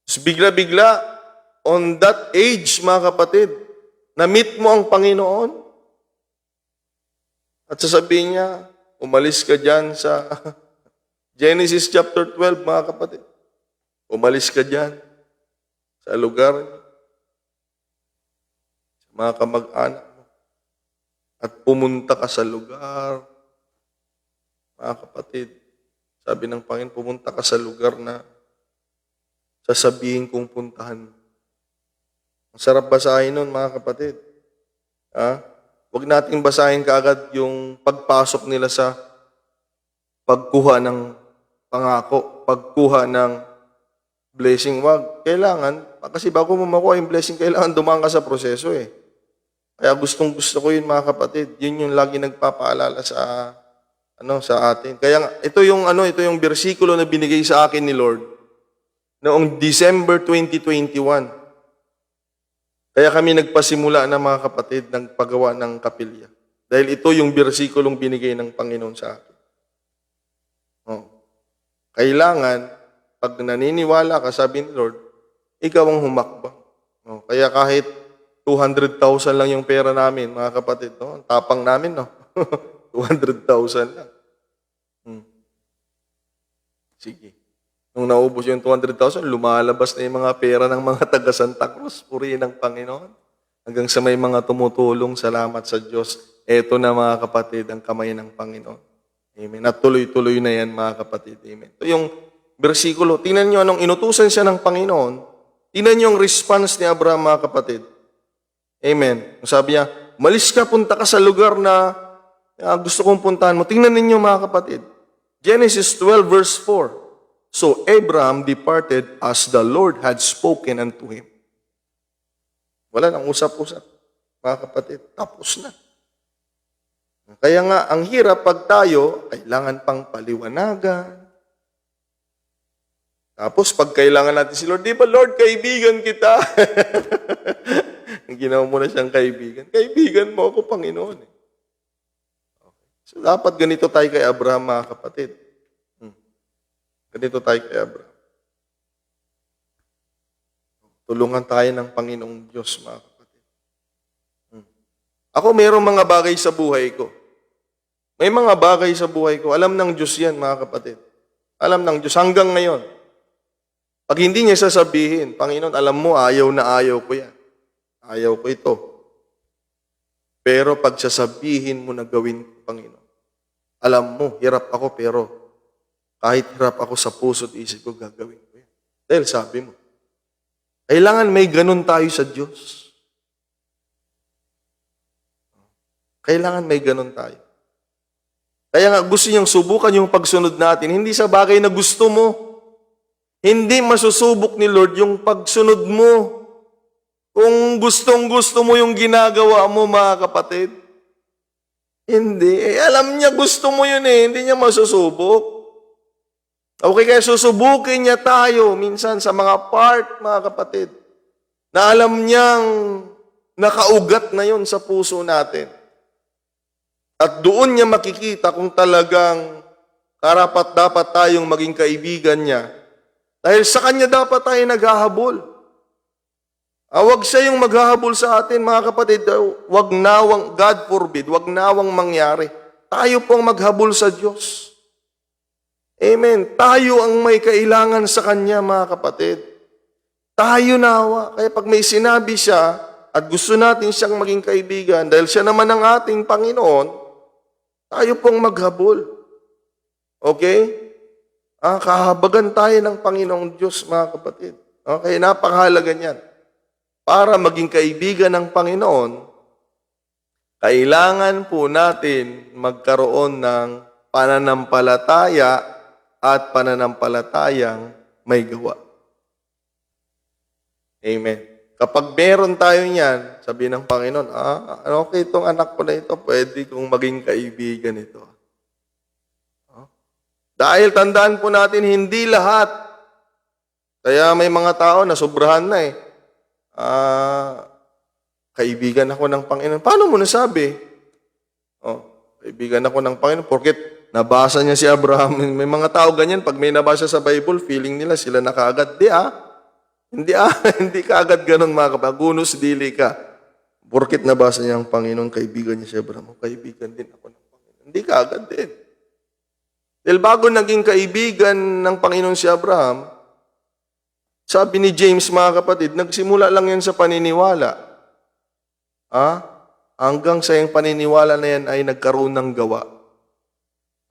Tapos bigla-bigla, on that age, mga kapatid, na-meet mo ang Panginoon. At sasabihin niya, umalis ka dyan sa Genesis chapter 12, mga kapatid. Umalis ka dyan sa lugar niyo, sa mga kamag-anak mo, at pumunta ka sa lugar, mga kapatid. Sabi ng Panginoon, pumunta ka sa lugar na sasabihin kong puntahan mo. Ang sarap basahin nun, mga kapatid. Huwag nating basahin kaagad yung pagpasok nila sa pagkuha ng pangako, pagkuha ng blessing. Wag. Kailangan, kasi bago mo makuha yung blessing, kailangan dumaan ka sa proseso eh. Kaya gustong-gusto ko yun, mga kapatid. Yun yung lagi nagpapaalala sa atin. Kaya ito yung bersikulo na binigay sa akin ni Lord noong December 2021. Kaya kami nagpasimula na, mga kapatid, ng paggawa ng kapilya. Dahil ito yung bersikulong binigay ng Panginoon sa akin. Kailangan, pag naniniwala ka, sabi ni Lord, ikaw ang humakbang. Kaya kahit 200,000 lang yung pera namin, mga kapatid, no? Ang tapang namin, no? 200,000 lang. Sige. Nung naubos yung 200,000, lumalabas na yung mga pera ng mga taga Santa Cruz. Purihin ng Panginoon. Hanggang sa may mga tumutulong, salamat sa Diyos. Eto na, mga kapatid, ang kamay ng Panginoon. Amen. At tuloy-tuloy na yan, mga kapatid. Amen. Ito yung bersikulo. Tingnan nyo anong inutusan siya ng Panginoon. Tingnan nyo yung response ni Abraham, mga kapatid. Amen. Sabi niya, malis ka, punta ka sa lugar na gusto kong puntahan mo. Tingnan ninyo, mga kapatid. Genesis 12 verse 4. So Abraham departed as the Lord had spoken unto him. Wala nang usap-usap, mga kapatid. Tapos na. Kaya nga, ang hirap pag tayo, kailangan pang paliwanagan. Tapos pag kailangan natin si Lord, di ba Lord, kaibigan kita? Ginawa mo na siyang kaibigan. Kaibigan mo ako, Panginoon. Okay. So dapat ganito tayo kay Abraham, mga kapatid. Ganito tayo kay Abraham. Tulungan tayo ng Panginoong Diyos, mga kapatid. Ako, mayroong mga bagay sa buhay ko. May mga bagay sa buhay ko. Alam ng Diyos yan, mga kapatid. Alam ng Diyos hanggang ngayon. Pag hindi niya sasabihin, Panginoon, alam mo, ayaw na ayaw ko yan. Ayaw ko ito. Pero pag sasabihin mo na gawin ko, Panginoon, alam mo, hirap ako, pero kahit hirap ako sa puso at isip ko, gagawin ko yan. Dahil sabi mo, kailangan may ganun tayo sa Diyos. Kailangan may ganun tayo. Kaya nga gusto niyang subukan yung pagsunod natin, hindi sa bagay na gusto mo. Hindi masusubok ni Lord yung pagsunod mo. Kung gustong-gusto mo yung ginagawa mo, mga kapatid. Hindi. Alam niya gusto mo yun eh. Hindi niya masusubok. Okay, kaya susubukin niya tayo minsan sa mga part, mga kapatid, na alam niyang nakaugat na yun sa puso natin. At doon niya makikita kung talagang karapat-dapat tayong maging kaibigan niya. Dahil sa kanya dapat tayo naghahabol. Huwag siya yung maghahabol sa atin, mga kapatid. Huwag nawang, God forbid, huwag nawang mangyari. Tayo pong maghabol sa Diyos. Amen. Tayo ang may kailangan sa Kanya, mga kapatid. Tayo nawa. Kaya pag may sinabi siya at gusto natin siyang maging kaibigan, dahil siya naman ang ating Panginoon, tayo pong maghabol. Okay? Kahabagan tayo ng Panginoong Diyos, mga kapatid. Okay? Napakahalaga niyan. Para maging kaibigan ng Panginoon, kailangan po natin magkaroon ng pananampalataya at pananampalatayang may gawa. Amen. Kapag meron tayo niyan, sabi ng Panginoon, okay, itong anak ko na ito, pwede kong maging kaibigan ito. Dahil tandaan po natin, hindi lahat. Kaya may mga tao na sobrahan na eh. kaibigan ako ng Panginoon. Paano mo nasabi? Kaibigan ako ng Panginoon. Porket nabasa niya si Abraham. May mga tao ganyan, pag may nabasa sa Bible, feeling nila sila na kaagad. Hindi hindi kaagad ganun mga kapatid. Gunos dili ka. Porket nabasa niya ang Panginoon, kaibigan niya si Abraham. Kaibigan din ako ng Panginoon. Hindi kaagad din. Dahil bago naging kaibigan ng Panginoon si Abraham, sabi ni James mga kapatid, nagsimula lang yan sa paniniwala. Hanggang sa yung paniniwala na yan ay nagkaroon ng gawa.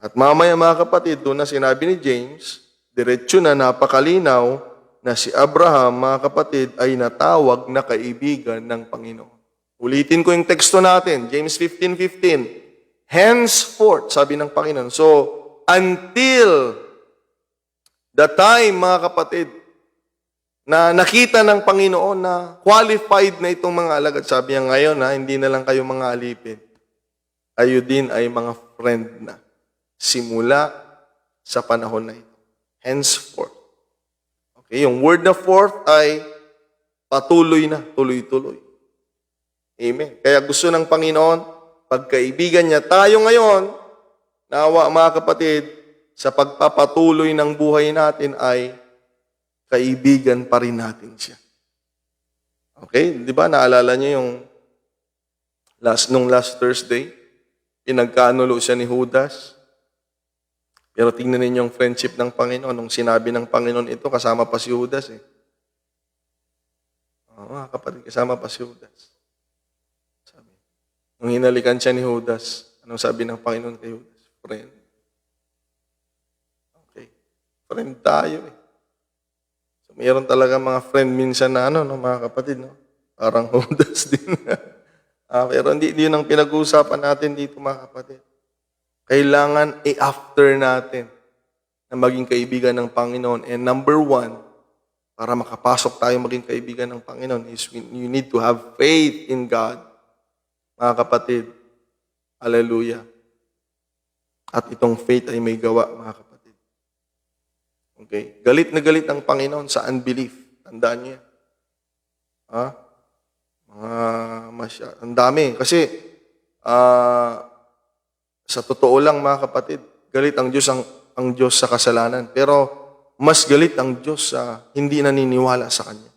At mamaya mga kapatid, doon na sinabi ni James, diretso na napakalinaw na si Abraham, mga kapatid, ay natawag na kaibigan ng Panginoon. Ulitin ko yung teksto natin, James 15:15. Henceforth, sabi ng Panginoon. So, until the time, mga kapatid, na nakita ng Panginoon na qualified na itong mga alagad. Sabi niya ngayon, hindi na lang kayo mga alipin. Kayo din ay mga friend na. Simula sa panahon na ito. Henceforth. Okay, yung word na forth ay patuloy na, tuloy-tuloy. Amen. Kaya gusto ng Panginoon, pagkaibigan niya tayo ngayon, nawa mga kapatid, sa pagpapatuloy ng buhay natin ay kaibigan pa rin natin siya. Okay? Di ba? Naalala niyo yung nung last Thursday, pinagkaanulo siya ni Judas. Pero tingnan ninyo yung friendship ng Panginoon. Nung sinabi ng Panginoon ito, kasama pa si Judas eh. Kapatid, kasama pa si Judas. Sabi. Nung hinalikan siya ni Judas, anong sabi ng Panginoon kay Judas? Friend. Okay. Friend tayo eh. Mayroon talaga mga friend minsan na mga kapatid, no? Parang Judas din. Pero hindi yun ang pinag-uusapan natin dito, mga kapatid. Kailangan i-after natin na maging kaibigan ng Panginoon. And number one, para makapasok tayo maging kaibigan ng Panginoon is you need to have faith in God. Mga kapatid, hallelujah. At itong faith ay may gawa, mga kapatid. Okay? Galit na galit ang Panginoon sa unbelief. Tandaan niyo yan. Ang dami. Kasi, sa totoo lang mga kapatid, galit ang Diyos sa kasalanan. Pero, mas galit ang Diyos sa hindi naniniwala sa Kanya.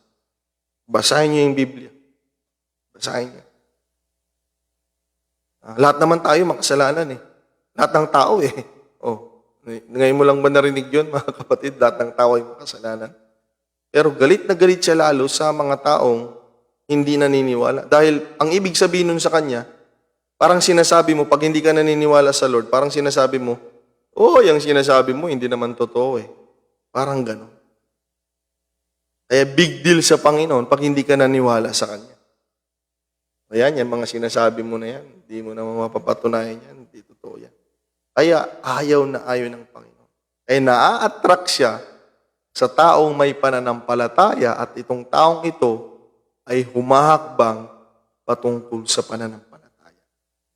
Basahin niyo yung Biblia. Basahin niyo. Lahat naman tayo makasalanan eh. Lahat ng tao eh. Ngayon mo lang ba narinig yun, mga kapatid? Lahat ng tao ay makasalanan. Pero galit na galit siya lalo sa mga taong hindi naniniwala. Dahil ang ibig sabihin nun sa kanya, parang sinasabi mo, pag hindi ka naniniwala sa Lord, parang sinasabi mo, yung sinasabi mo, hindi naman totoo eh. Parang gano'n. Kaya big deal sa Panginoon pag hindi ka naniwala sa Kanya. Ayan, yung mga sinasabi mo na yan, hindi mo naman mapapatunayan yan, hindi totoo yan. Kaya ayaw na ayaw ng Panginoon. Kaya naa-attract siya sa taong may pananampalataya at itong taong ito ay humahakbang patungkol sa pananampalataya.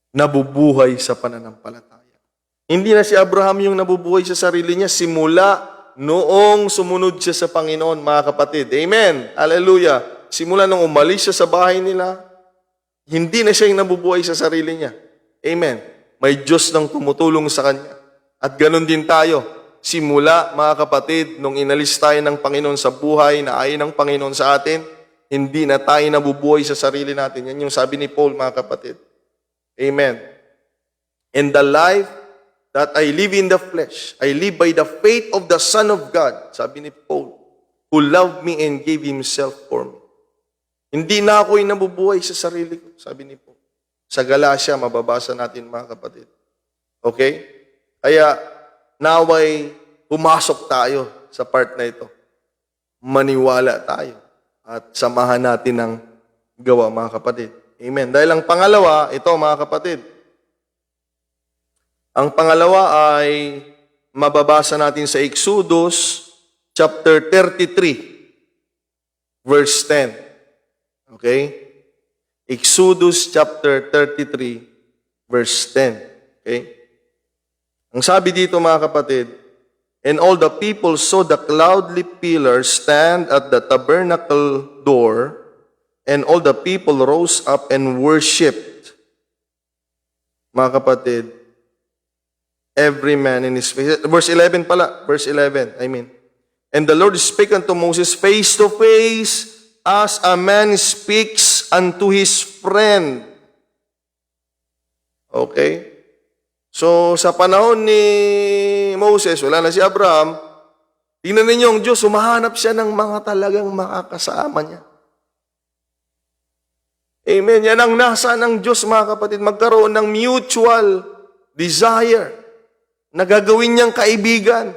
Nabubuhay sa pananampalataya. Hindi na si Abraham yung nabubuhay sa sarili niya simula noong sumunod siya sa Panginoon, mga kapatid. Amen. Hallelujah. Simula nung umalis siya sa bahay nila, hindi na siya yung nabubuhay sa sarili niya. Amen. May Diyos nang tumutulong sa kanya. At ganun din tayo. Simula, mga kapatid, nung inalis tayo ng Panginoon sa buhay, na ayon ng Panginoon sa atin, hindi na tayo nabubuhay sa sarili natin. Yan yung sabi ni Paul, mga kapatid. Amen. And the life that I live in the flesh, I live by the faith of the Son of God, sabi ni Paul, who loved me and gave Himself for me. Hindi na ako yung nabubuhay sa sarili ko, sabi ni Paul. Sa Galatia, mababasa natin mga kapatid. Okay? Kaya, naway pumasok tayo sa part na ito. Maniwala tayo. At samahan natin ang gawa mga kapatid. Amen. Dahil ang pangalawa, ito mga kapatid. Ang pangalawa ay mababasa natin sa Exodus chapter 33, verse 10. Okay? Exodus chapter 33, verse 10. Okay? Ang sabi dito mga kapatid, and all the people saw the cloudly pillar stand at the tabernacle door And all the people rose up and worshipped. Mga kapatid, every man in his face. Verse 11 pala. Verse 11, I mean. And the Lord spake unto Moses face to face, as a man speaks unto his friend. Okay? So, sa panahon ni Moses, wala na si Abraham, tingnan ninyo ang Diyos, humahanap siya ng mga talagang makakasama niya. Amen. Yan ang nasa ng Diyos, mga kapatid, magkaroon ng mutual desire na gagawin niyang kaibigan.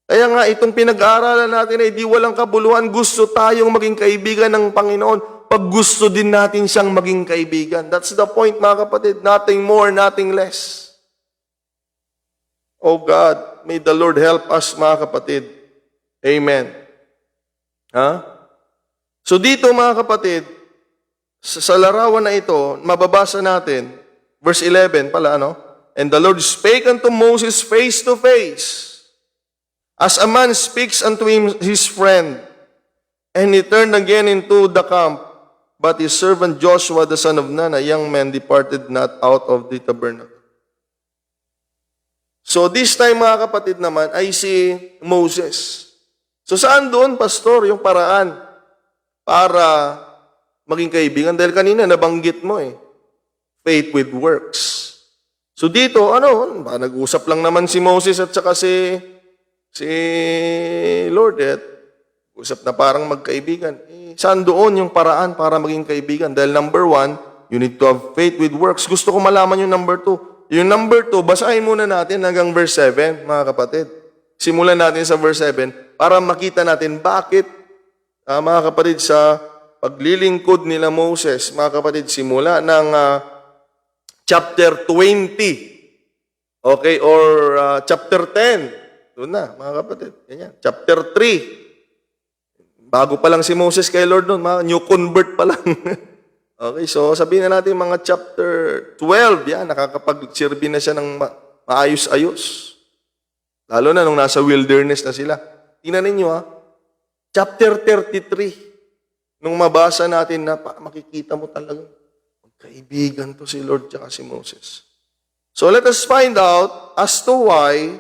Kaya nga, itong pinag-aaralan natin ay di walang kabuluhan. Gusto tayong maging kaibigan ng Panginoon pag gusto din natin siyang maging kaibigan. That's the point, mga kapatid. Nothing more, nothing less. Oh God, may the Lord help us, mga kapatid. Amen. So dito, mga kapatid, sa larawan na ito, mababasa natin, verse 11 pala, ano? And the Lord spake unto Moses face to face, as a man speaks unto his friend. And he turned again into the camp, but his servant Joshua the son of Nun, a young man, departed not out of the tabernacle. So this time, mga kapatid naman, ay si Moses. So saan doon, pastor, yung paraan para maging kaibigan? Dahil kanina nabanggit mo faith with works. So dito, nag-usap lang naman si Moses at saka si Lord, usap na parang magkaibigan. Saan doon yung paraan para maging kaibigan? Dahil number 1, you need to have faith with works. Gusto ko malaman yung number 2. Yung number 2, basahin muna natin hanggang verse 7, mga kapatid. Simulan natin sa verse 7 para makita natin bakit, mga kapatid, sa paglilingkod nila Moses, mga kapatid, simula ng chapter 20, okay, or chapter 10, doon na, mga kapatid, ganyan. Chapter 3, bago pa lang si Moses kay Lord noon, mga new convert pa lang. Okay, so sabihin na natin mga chapter 12, yan, nakakapag-sirbi na siya ng maayos-ayos. Lalo na nung nasa wilderness na sila. Tingnan ninyo chapter 33, nung mabasa natin na makikita mo talaga, magkaibigan to si Lord tsaka si Moses. So let us find out as to why,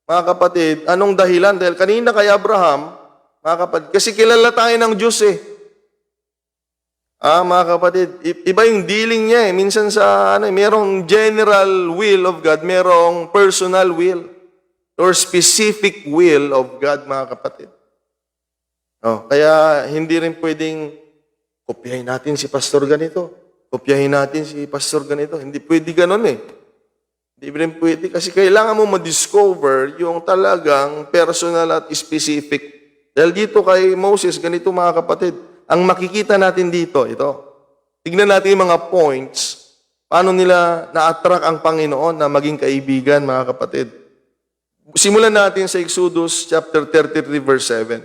mga kapatid, anong dahilan? Dahil kanina kay Abraham, mga kapatid, kasi kilala tayo ng Diyos mga kapatid, iba yung dealing niya Minsan merong general will of God, merong personal will or specific will of God, mga kapatid. Kaya hindi rin pwedeng kopyahin natin si pastor ganito, kopyahin natin si pastor ganito. Hindi pwede ganun Hindi rin pwede kasi kailangan mo ma-discover yung talagang personal at specific. Dahil dito kay Moses, ganito, mga kapatid, ang makikita natin dito, ito. Tignan natin yung mga points, paano nila na-attract ang Panginoon na maging kaibigan, mga kapatid. Simulan natin sa Exodus chapter 33, verse 7.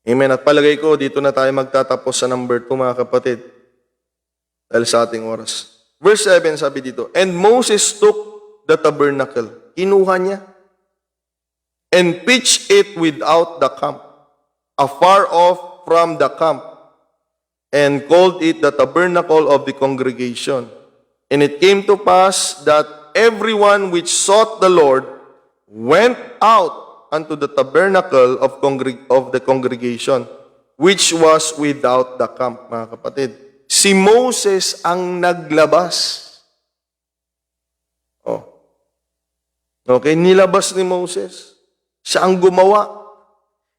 Amen. At palagay ko, dito na tayo magtatapos sa number 2, mga kapatid. Dahil sa ating oras. Verse 7, sabi dito, And Moses took the tabernacle. Kinuha niya. And pitched it without the camp, afar off from the camp, and called it the tabernacle of the congregation. And it came to pass that everyone which sought the Lord went out unto the tabernacle of the congregation, which was without the camp, mga kapatid. Si Moses ang naglabas. Okay, nilabas ni Moses. Siya ang gumawa.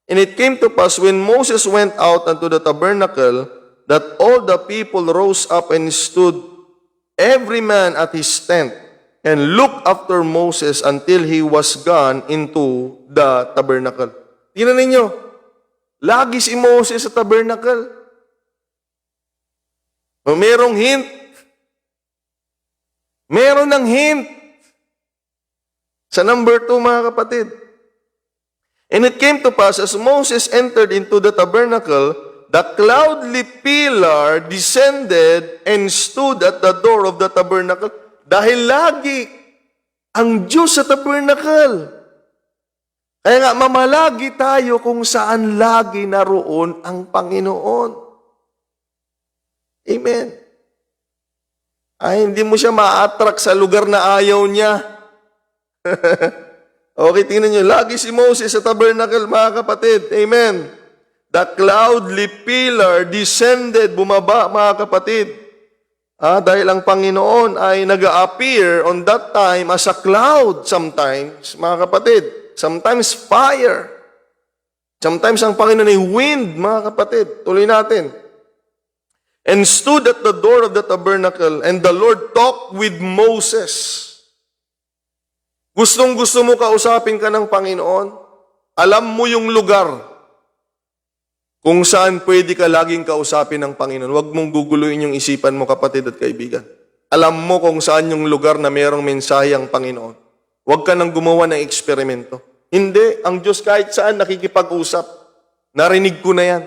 And it came to pass when Moses went out unto the tabernacle, that all the people rose up and stood, every man at his tent, and looked after Moses until he was gone into the tabernacle. Tingnan ninyo, lagi si Moses sa tabernacle. Merong hint. Meron ng hint. Sa number 2, mga kapatid. And it came to pass, as Moses entered into the tabernacle, the cloudly pillar descended and stood at the door of the tabernacle. Dahil lagi ang Diyos sa tabernacle. Kaya nga, mamalagi tayo kung saan lagi naroon ang Panginoon. Amen. Ay, hindi mo siya ma-attract sa lugar na ayaw niya. Okay, tingnan niyo. Lagi si Moses sa tabernacle, mga kapatid. Amen. The cloudly pillar descended, bumaba, mga kapatid. Dahil ang Panginoon ay nag-appear on that time as a cloud sometimes, mga kapatid. Sometimes fire. Sometimes ang Panginoon ay wind, mga kapatid. Tuloy natin. And stood at the door of the tabernacle, and the Lord talked with Moses. Gustong-gusto mo kausapin ka ng Panginoon? Alam mo yung lugar kung saan pwede ka laging kausapin ng Panginoon. Huwag mong guguluhin yung isipan mo, kapatid at kaibigan. Alam mo kung saan yung lugar na mayroong mensahe ang Panginoon. Huwag ka nang gumawa ng eksperimento. Hindi, ang Diyos kahit saan nakikipag-usap. Narinig ko na yan.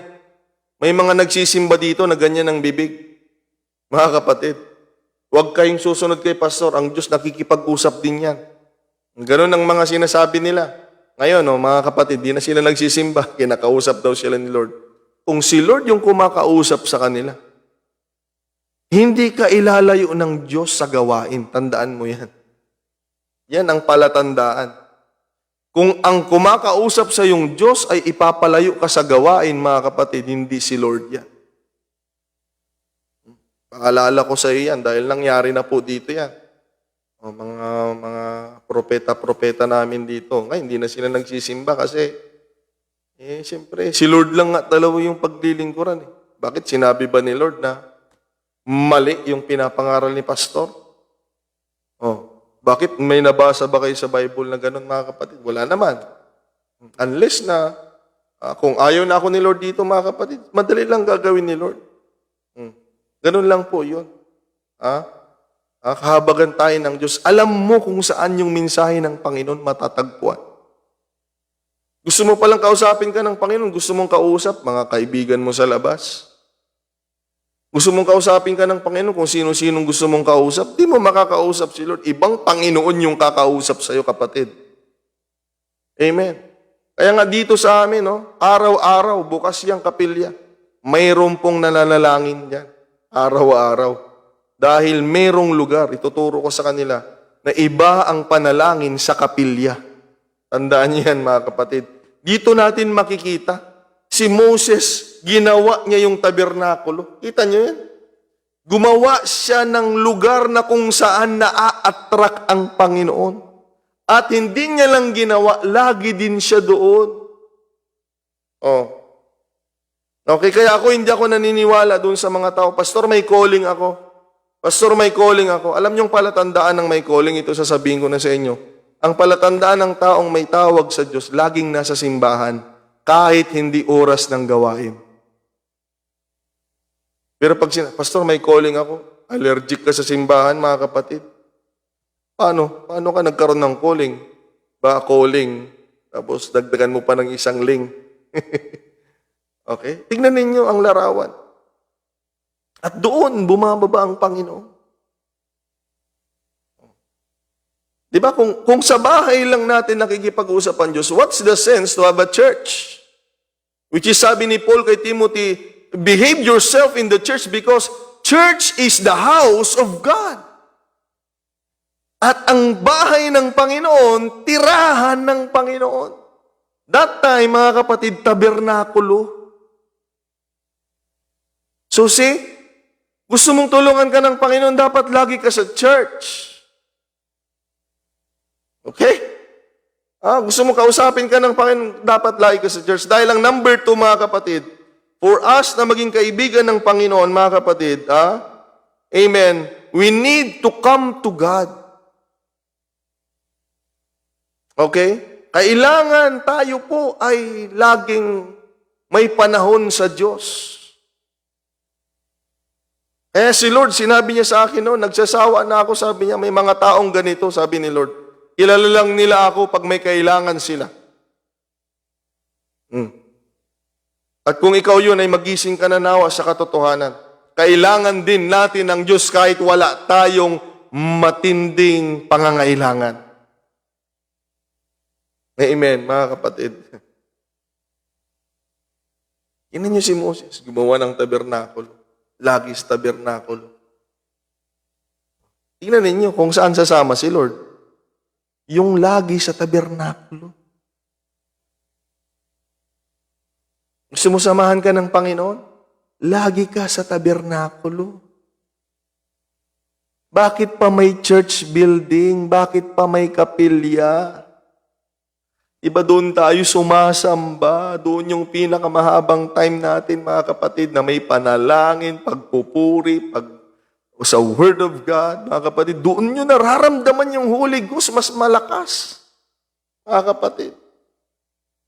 May mga nagsisimba dito na ganyan ang bibig. Mga kapatid, huwag kayong susunod kay pastor. Ang Diyos nakikipag-usap din yan. Ganun ang mga sinasabi nila. Ngayon, mga kapatid, di na sila nagsisimba. Kinakausap daw sila ni Lord. Kung si Lord yung kumakausap sa kanila, hindi ka ilalayo ng Diyos sa gawain. Tandaan mo yan. Yan ang palatandaan. Kung ang kumakausap sa yung Diyos ay ipapalayo ka sa gawain, mga kapatid, hindi si Lord yan. Paalala ko sa iyo yan dahil nangyari na po dito yan. Mga propeta-propeta namin dito. Ngayon, hindi na sila nagsisimba kasi, siyempre, si Lord lang nga talaw yung paglilingkuran. Bakit sinabi ba ni Lord na mali yung pinapangaral ni pastor? Bakit may nabasa ba kayo sa Bible na gano'n, mga kapatid? Wala naman. Unless na, kung ayaw na ako ni Lord dito, mga kapatid, madali lang gagawin ni Lord. Ganun lang po yun. Kahabagan tayo ng Diyos. Alam mo kung saan yung mensahe ng Panginoon matatagpuan. Gusto mo palang kausapin ka ng Panginoon, gusto mong kausap, mga kaibigan mo sa labas. Gusto mong kausapin ka ng Panginoon kung sino-sinong gusto mong kausap, di mo makakausap si Lord. Ibang Panginoon yung kakausap sa'yo, kapatid. Amen. Kaya nga dito sa amin, araw-araw, bukas yung kapilya. Mayroon pong nalalangin dyan. Araw-araw. Dahil mayroong lugar, ituturo ko sa kanila, na iba ang panalangin sa kapilya. Tandaan niyo yan, mga kapatid. Dito natin makikita, si Moses, ginawa niya yung tabernakulo. Kita niyo yan? Gumawa siya ng lugar na kung saan na-attract ang Panginoon. At hindi niya lang ginawa, lagi din siya doon. Okay, kaya hindi ako naniniwala doon sa mga tao, Pastor, may calling ako. Pastor, may calling ako. Alam niyong palatandaan ng may calling, ito sasabihin ko na sa inyo. Ang palatandaan ng taong may tawag sa Diyos, laging nasa simbahan, kahit hindi oras ng gawain. Pero pag Pastor, may calling ako, allergic ka sa simbahan, mga kapatid. Paano? Paano ka nagkaroon ng calling? Calling. Tapos dagdagan mo pa ng isang ling. Okay? Tignan ninyo ang larawan. At doon, bumababa ang Panginoon. Di ba? Kung sa bahay lang natin nakikipag-usap ang Diyos, what's the sense to have a church? Which is sabi ni Paul kay Timothy, behave yourself in the church because church is the house of God. At ang bahay ng Panginoon, tirahan ng Panginoon. That time, mga kapatid, tabernakulo. So see, gusto mong tulungan ka ng Panginoon, dapat lagi ka sa church. Okay? Gusto mong kausapin ka ng Panginoon, dapat lagi ka sa church. Dahil ang number 2, mga kapatid, for us na maging kaibigan ng Panginoon, mga kapatid, amen, we need to come to God. Okay? Kailangan tayo po ay laging may panahon sa Diyos. Kaya si Lord, sinabi niya sa akin, nagsasawa na ako, sabi niya, may mga taong ganito, sabi ni Lord. Kilala lang nila ako pag may kailangan sila. At kung ikaw yun ay magising ka na nawa sa katotohanan, kailangan din natin ng Diyos kahit wala tayong matinding pangangailangan. Amen, mga kapatid. Tingnan niyo si Moses, gumawa ng tabernakulo. Lagi sa tabernakulo. Tingnan ninyo kung saan sasama si Lord. Yung lagi sa tabernakulo. Gusto mo samahan ka ng Panginoon? Lagi ka sa tabernakulo. Bakit pa may church building? Bakit pa may kapilya? Iba doon tayo sumasamba. Doon yung pinakamahabang time natin, mga kapatid, na may panalangin, pagpupuri, sa Word of God, mga kapatid. Doon nyo nararamdaman yung Holy Ghost mas malakas, mga kapatid.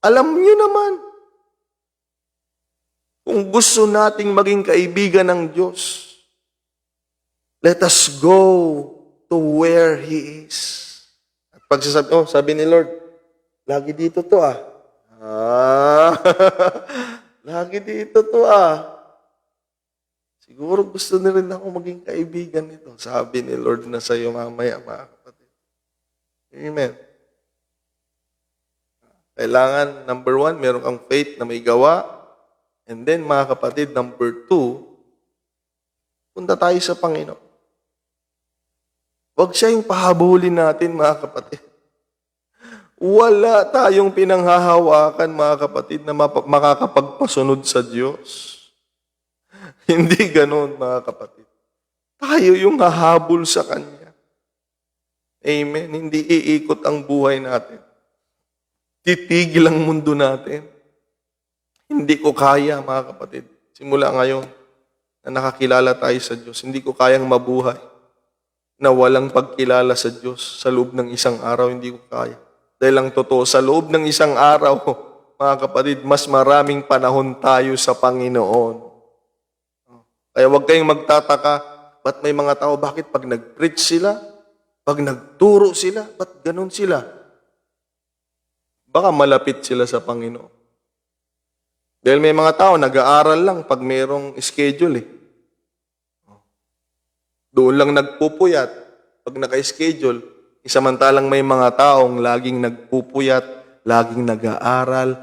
Alam nyo naman, kung gusto nating maging kaibigan ng Diyos, let us go to where He is. At pagsasabi, sabi ni Lord, lagi dito to lagi dito to Siguro gusto na rin ako maging kaibigan nito. Sabi ni Lord na sa iyo mamaya, mga kapatid. Amen. Kailangan, number 1, meron kang faith na may gawa. And then, mga kapatid, number 2, punta tayo sa Panginoon. Huwag siya yung pahabulin natin, mga kapatid. Wala tayong pinanghahawakan, mga kapatid, na makakapagpasunod sa Diyos. Hindi ganon, mga kapatid. Tayo yung hahabol sa Kanya. Amen. Hindi iikot ang buhay natin. Titigil ang mundo natin. Hindi ko kaya, mga kapatid. Simula ngayon na nakakilala tayo sa Diyos, hindi ko kayang mabuhay na walang pagkilala sa Diyos sa loob ng isang araw. Hindi ko kaya. Dahil ang totoo, sa loob ng isang araw, mga kapatid, mas maraming panahon tayo sa Panginoon. Kaya huwag kayong magtataka, ba't may mga tao, bakit pag nag-preach sila, pag nagturo sila, ba't ganun sila? Baka malapit sila sa Panginoon. Dahil may mga tao, nag-aaral lang pag mayroong schedule. Doon lang nagpupuyat pag naka-schedule. Isamantalang may mga taong laging nagpupuyat, laging nag-aaral,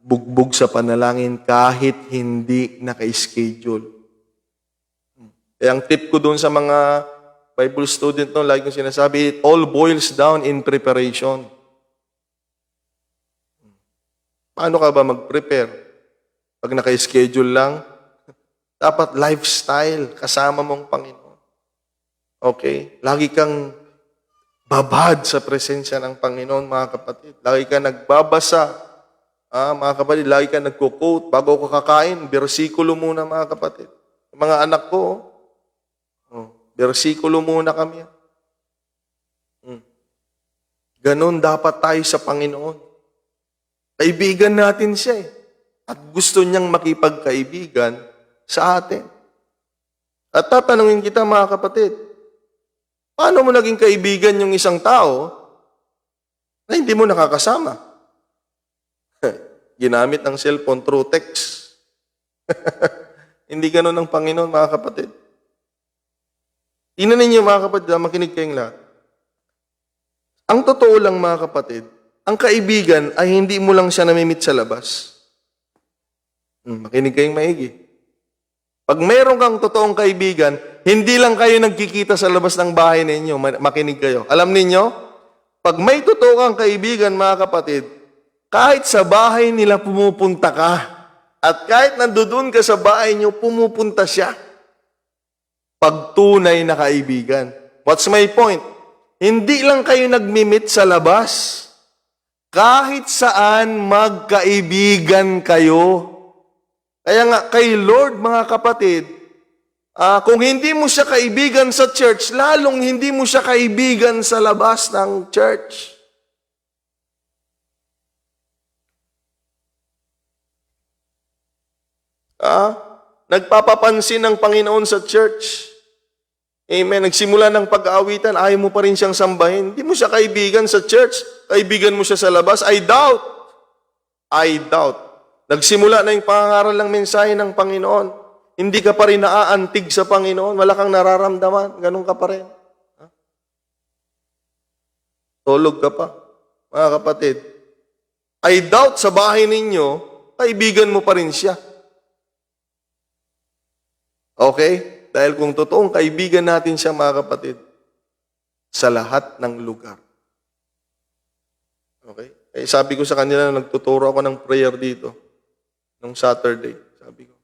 bugbog sa panalangin kahit hindi naka-schedule. Kaya ang tip ko doon sa mga Bible student, lagi kong sinasabi, it all boils down in preparation. Paano ka ba mag-prepare? Pag naka-schedule lang, dapat lifestyle, kasama mong Panginoon. Okay? Lagi kang babad sa presensya ng Panginoon, mga kapatid. Lagi ka nagbabasa. Mga kapatid, lagi ka nagko-quote. Bago ko kakain, bersikulo muna, mga kapatid. Mga anak ko, bersikulo muna kami. Ganon dapat tayo sa Panginoon. Kaibigan natin siya At gusto niyang makipagkaibigan sa atin. At tatanungin kita, mga kapatid, paano mo naging kaibigan yung isang tao na hindi mo nakakasama? Ginamit ang cellphone through text. Hindi ganun ang Panginoon, mga kapatid. Tingnan ninyo, mga kapatid, makinig kayong lahat. Ang totoo lang, mga kapatid, ang kaibigan ay hindi mo lang siya namimit sa labas. Makinig kayong maigi. Pag mayroon kang totoong kaibigan, hindi lang kayo nagkikita sa labas ng bahay ninyo. Makinig kayo. Alam ninyo, pag may totoo kang kaibigan, mga kapatid, kahit sa bahay nila pumupunta ka, at kahit nandoon ka sa bahay niyo, pumupunta siya. Pag tunay na kaibigan. What's my point? Hindi lang kayo nagmimit sa labas. Kahit saan magkaibigan kayo. Kaya nga, kay Lord, mga kapatid, kung hindi mo siya kaibigan sa church, lalong hindi mo siya kaibigan sa labas ng church. Nagpapapansin ng Panginoon sa church. Amen. Nagsimula ng pag-aawitan, ayaw mo pa rin siyang sambahin. Hindi mo siya kaibigan sa church. Kaibigan mo siya sa labas. I doubt. Nagsimula na yung pangangaral ng mensahe ng Panginoon. Hindi ka pa rin naaantig sa Panginoon. Wala kang nararamdaman. Ganun ka pa rin. Tulog ka pa. Mga kapatid, I doubt sa bahay ninyo, kaibigan mo pa rin siya. Okay? Dahil kung totoong kaibigan natin siya, mga kapatid, sa lahat ng lugar. Okay? Eh, sabi ko sa kanila, nagtuturo ako ng prayer dito, nung Saturday. Sabi ko,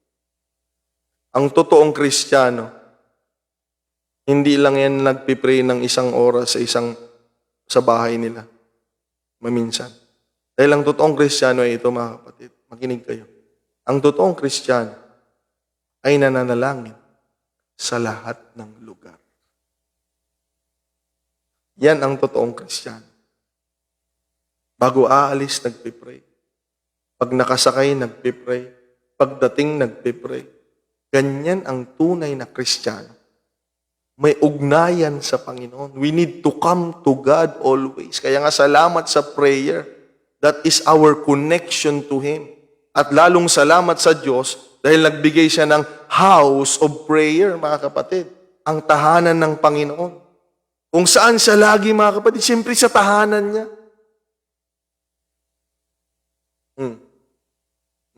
ang totoong Kristiyano, hindi lang yan nagpipray ng isang oras sa bahay nila. Maminsan. Dahil ang totoong Kristiyano ay ito, mga kapatid. Makinig kayo. Ang totoong Kristiyano ay nananalangin sa lahat ng lugar. Yan ang totoong Kristiyano. Bago aalis, nagpipray. Pag nakasakay, nagpipray. Pagdating, nagpipray. Ganyan ang tunay na Kristiyano. May ugnayan sa Panginoon. We need to come to God always. Kaya nga salamat sa prayer. That is our connection to Him. At lalong salamat sa Diyos dahil nagbigay siya ng house of prayer, mga kapatid. Ang tahanan ng Panginoon. Kung saan siya lagi, mga kapatid, siyempre sa tahanan niya.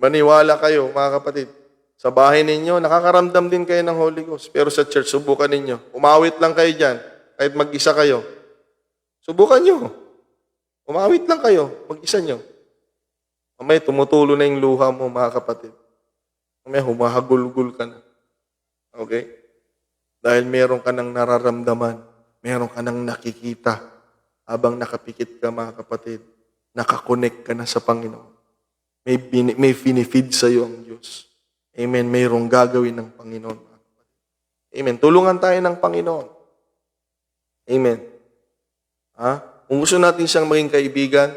Maniwala kayo, mga kapatid. Sa bahay ninyo, nakakaramdam din kayo ng Holy Ghost. Pero sa church, subukan ninyo. Umawit lang kayo dyan, kahit mag-isa kayo. Subukan nyo. Umawit lang kayo, mag-isa nyo. Mamaya, tumutulo na yung luha mo, mga kapatid. Mamaya, humahagulgul ka na. Okay? Dahil meron ka ng nararamdaman. Meron ka nang nakikita habang nakapikit ka, mga kapatid. Nakakonect ka na sa Panginoon. May finifeed sa iyo ang Diyos. Amen. Mayroong gagawin ng Panginoon, mga kapatid. Amen. Tulungan tayo ng Panginoon. Amen. Kung gusto natin siyang maging kaibigan,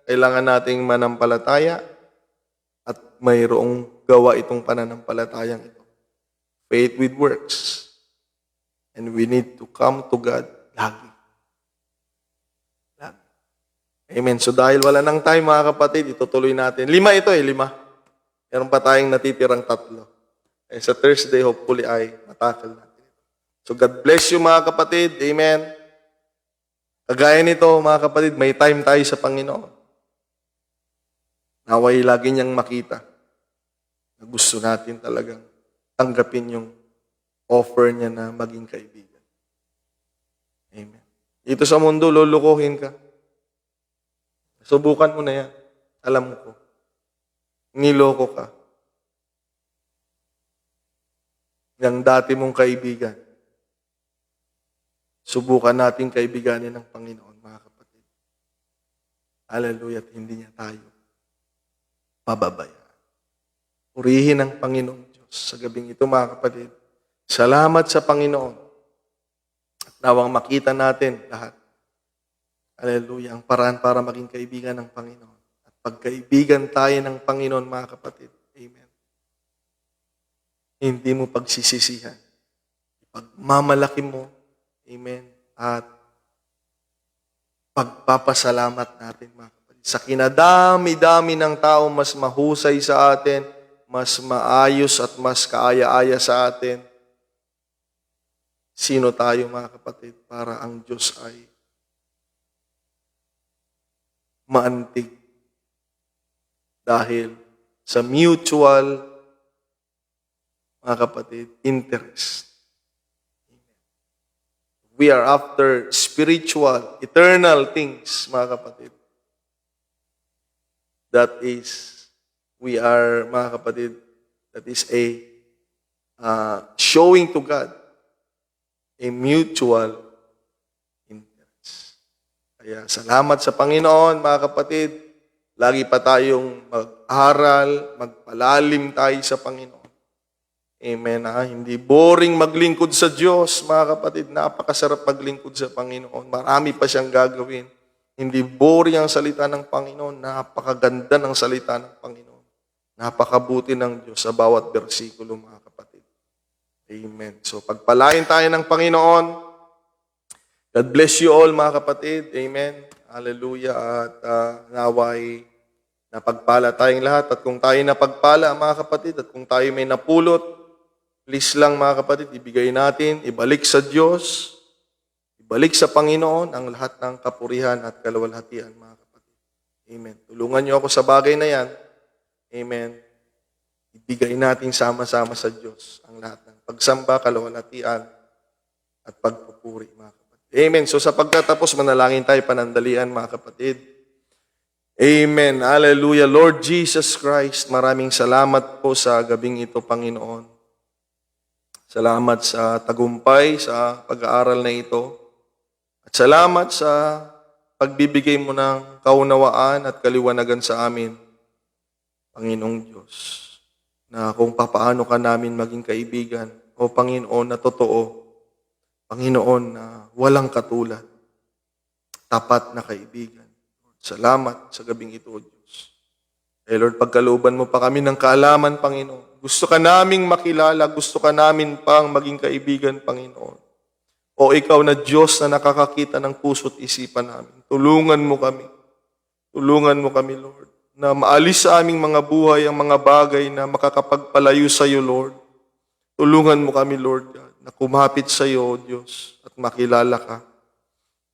kailangan nating manampalataya at mayroong gawa itong pananampalatayang ito. Faith with works. And we need to come to God lagi. Lagi. Amen. So dahil wala nang time, mga kapatid, itutuloy natin. 5 ito 5. Meron pa tayong natitirang 3. Sa Thursday, hopefully, ay matakal natin. So God bless you, mga kapatid. Amen. Kagaya nito, mga kapatid, may time tayo sa Panginoon. Naway lagi niyang makita na gusto natin talagang tanggapin yung offer niya na maging kaibigan. Amen. Dito sa mundo, lulukuhin ka. Subukan mo na yan. Alam ko. Niloko ka. Yang dati mong kaibigan. Subukan natin kaibiganin ng Panginoon, mga kapatid. Hallelujah, at hindi niya tayo pababayaan. Purihin ang Panginoong Diyos sa gabing ito, mga kapatid. Salamat sa Panginoon. At nawang makita natin lahat. Hallelujah, ang paraan para maging kaibigan ng Panginoon. At pagkaibigan tayo ng Panginoon, mga kapatid. Amen. Hindi mo pagsisisihan. Pagmamalaki mo. Amen. At pagpapasalamat natin, mga kapatid. Sa kinadami-dami ng tao, mas mahusay sa atin, mas maayos at mas kaaya-aya sa atin. Sino tayo, mga kapatid, para ang Diyos ay maantig dahil sa mutual, mga kapatid, interest. We are after spiritual, eternal things, mga kapatid. That is, we are, mga kapatid, that is a showing to God a mutual interest. Kaya salamat sa Panginoon, mga kapatid. Lagi pa tayong mag-aral, magpalalim tayo sa Panginoon. Amen. Hindi boring maglingkod sa Diyos, mga kapatid. Napakasarap maglingkod sa Panginoon. Marami pa siyang gagawin. Hindi boring ang salita ng Panginoon. Napakaganda ng salita ng Panginoon. Napakabuti ng Diyos sa bawat bersikulo, mga kapatid. Amen. So, pagpalain tayo ng Panginoon. God bless you all, mga kapatid. Amen. Hallelujah. At naway napagpala tayong lahat. At kung tayo napagpala, mga kapatid, at kung tayo may napulot, please lang, mga kapatid, ibigay natin, ibalik sa Diyos, ibalik sa Panginoon ang lahat ng kapurihan at kaluwalhatian, mga kapatid. Amen. Tulungan niyo ako sa bagay na yan. Amen. Ibigay natin sama-sama sa Diyos ang lahat ng pagsamba, kaluwalhatian, at pagpupuri, mga kapatid. Amen. So sa pagtatapos, manalangin tayo panandalian, mga kapatid. Amen. Hallelujah. Lord Jesus Christ, maraming salamat po sa gabing ito, Panginoon. Salamat sa tagumpay, sa pag-aaral na ito. At salamat sa pagbibigay mo ng kaunawaan at kaliwanagan sa amin, Panginoong Diyos, na kung papaano ka namin maging kaibigan, o Panginoon na totoo, Panginoon na walang katulad, tapat na kaibigan. Salamat sa gabing ito, O Diyos. Lord, pagkalooban mo pa kami ng kaalaman, Panginoon. Gusto ka naming makilala, gusto ka namin pang maging kaibigan, Panginoon. O ikaw na Diyos na nakakakita ng puso't isipan namin. Tulungan mo kami. Tulungan mo kami, Lord, na maalis sa aming mga buhay ang mga bagay na makakapagpalayo sa iyo, Lord. Tulungan mo kami, Lord God, na kumapit sa iyo, O Diyos, at makilala ka,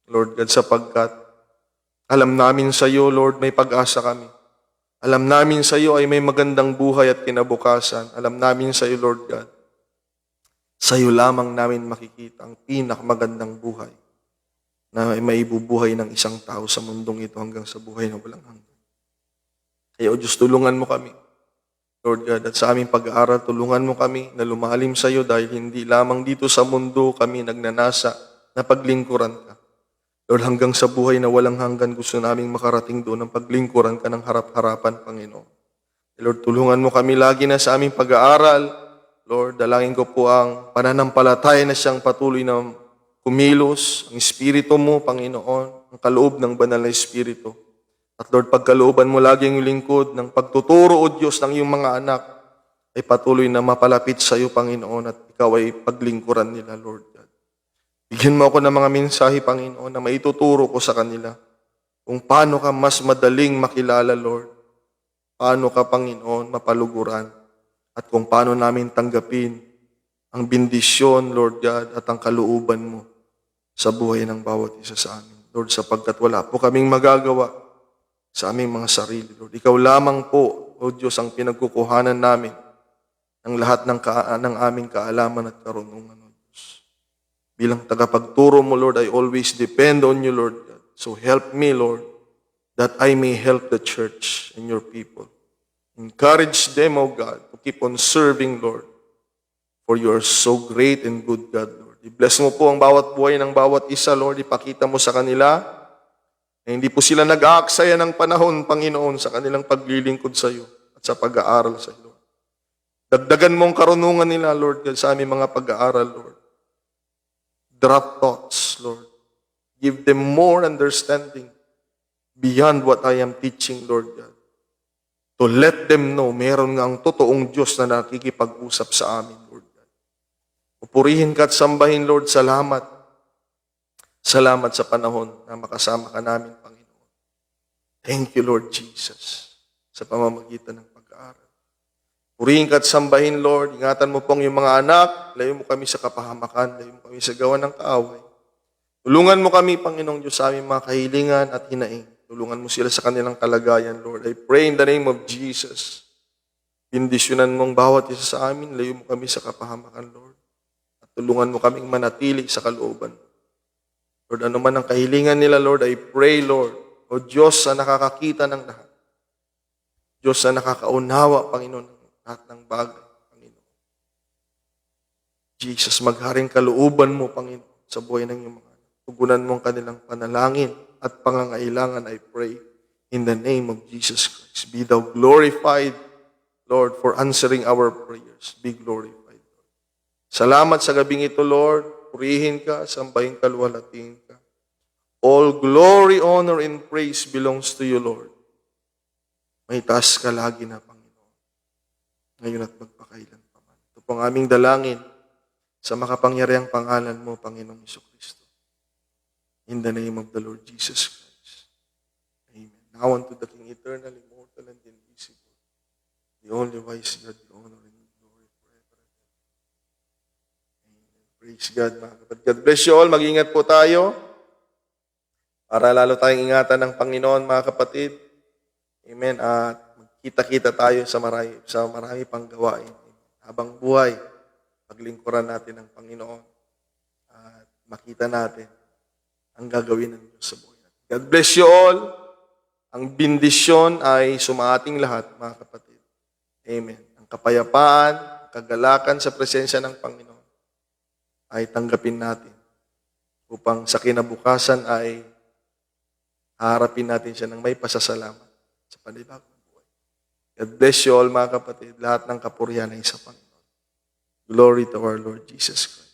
Lord God, sapagkat alam namin sa iyo, Lord, may pag-asa kami. Alam namin sa iyo ay may magandang buhay at kinabukasan. Alam namin sa iyo, Lord God, sa iyo lamang namin makikita ang pinakamagandang buhay na may ibubuhay ng isang tao sa mundong ito hanggang sa buhay na walang hanggan. Kaya, O Diyos, tulungan mo kami, Lord God, at sa aming pag-aaral, tulungan mo kami na lumalim sa iyo dahil hindi lamang dito sa mundo kami nagnanasa na paglingkuran ka. Lord, hanggang sa buhay na walang hanggan, gusto naming makarating doon ang paglingkuran ka ng harap-harapan, Panginoon. Lord, tulungan mo kami lagi na sa aming pag-aaral. Lord, dalangin ko po ang pananampalataya na siyang patuloy na kumilos, ang Espiritu mo, Panginoon, ang kaloob ng banal na Espiritu. At Lord, pagkalooban mo lagi ang lingkod ng pagtuturo, O Diyos, ng iyong mga anak, ay patuloy na mapalapit sa iyo, Panginoon, at ikaw ay paglingkuran nila, Lord. Bigyan mo ako ng mga mensahe, Panginoon, na maituturo ko sa kanila kung paano ka mas madaling makilala, Lord. Paano ka, Panginoon, mapaluguran. At kung paano namin tanggapin ang bendisyon, Lord God, at ang kalooban mo sa buhay ng bawat isa sa amin. Lord, sapagkat wala po kaming magagawa sa aming mga sarili, Lord. Ikaw lamang po, O Diyos, ang pinagkukuhanan namin ng lahat ng aming kaalaman at karunungan. Bilang tagapagturo mo, Lord, I always depend on you, Lord God. So help me, Lord, that I may help the church and your people. Encourage them, O God, to keep on serving, Lord, for you are so great and good, God, Lord. I-bless mo po ang bawat buhay ng bawat isa, Lord. Ipakita mo sa kanila na hindi po sila nag-aaksaya ng panahon, Panginoon, sa kanilang paglilingkod sa iyo at sa pag-aaral sa iyo. Dagdagan mo ang karunungan nila, Lord God, sa aming mga pag-aaral, Lord. Drop thoughts, Lord. Give them more understanding beyond what I am teaching, Lord God. To let them know, meron nga ang totoong Diyos na nakikipag-usap sa amin, Lord God. Pupurihin ka at sambahin, Lord, salamat. Salamat sa panahon na makasama ka namin, Panginoon. Thank you, Lord Jesus, sa pamamagitan ng pag-aaral. Purihin ka at sambahin, Lord. Ingatan mo pong yung mga anak. Layo mo kami sa kapahamakan. Layo mo kami sa gawa ng kaaway. Tulungan mo kami, Panginoong Diyos, sa aming mga kahilingan at hinaing. Tulungan mo sila sa kanilang kalagayan, Lord. I pray in the name of Jesus. Bindisyonan mong bawat isa sa amin. Layo mo kami sa kapahamakan, Lord. At tulungan mo kaming manatili sa kalooban. Lord, ano man ang kahilingan nila, Lord, I pray, Lord, O Diyos na nakakakita ng lahat. Diyos na nakakaunawa, Panginoon, lahat ng bagay, Panginoon. Jesus, magharing kalooban mo, Panginoon, sa buhay ng iyong mga anak. Tugunan mo ang kanilang panalangin at pangangailangan, I pray, in the name of Jesus Christ. Be thou glorified, Lord, for answering our prayers. Be glorified, Lord. Salamat sa gabing ito, Lord. Purihin ka, sambahin ka, luwalhatiin ka. All glory, honor, and praise belongs to you, Lord. May taas ka lagi na, Panginoon. Ngayon at magpakailan pa man. Ito pong aming dalangin sa makapangyarihang pangalan mo, Panginoong Jesucristo. In the name of the Lord Jesus Christ. Amen. Now unto the King, eternal, immortal, and invisible, the only wise God, the honor and glory forever. Amen. Praise God, mga kapatid. God bless you all. Mag-ingat po tayo para lalo tayong ingatan ng Panginoon, mga kapatid. Amen. At magkita-kita tayo sa marami pang gawain. Habang buhay, paglingkuran natin ang Panginoon at makita natin ang gagawin ng Diyos sa buhay natin. God bless you all. Ang bendisyon ay sumaating lahat, mga kapatid. Amen. Ang kapayapaan, kagalakan sa presensya ng Panginoon ay tanggapin natin upang sa kinabukasan ay haharapin natin siya ng may pasasalamat sa panibagong buhay. God bless you all, mga kapatid. Lahat ng kapurihan ay sa Panginoon. Glory to our Lord Jesus Christ.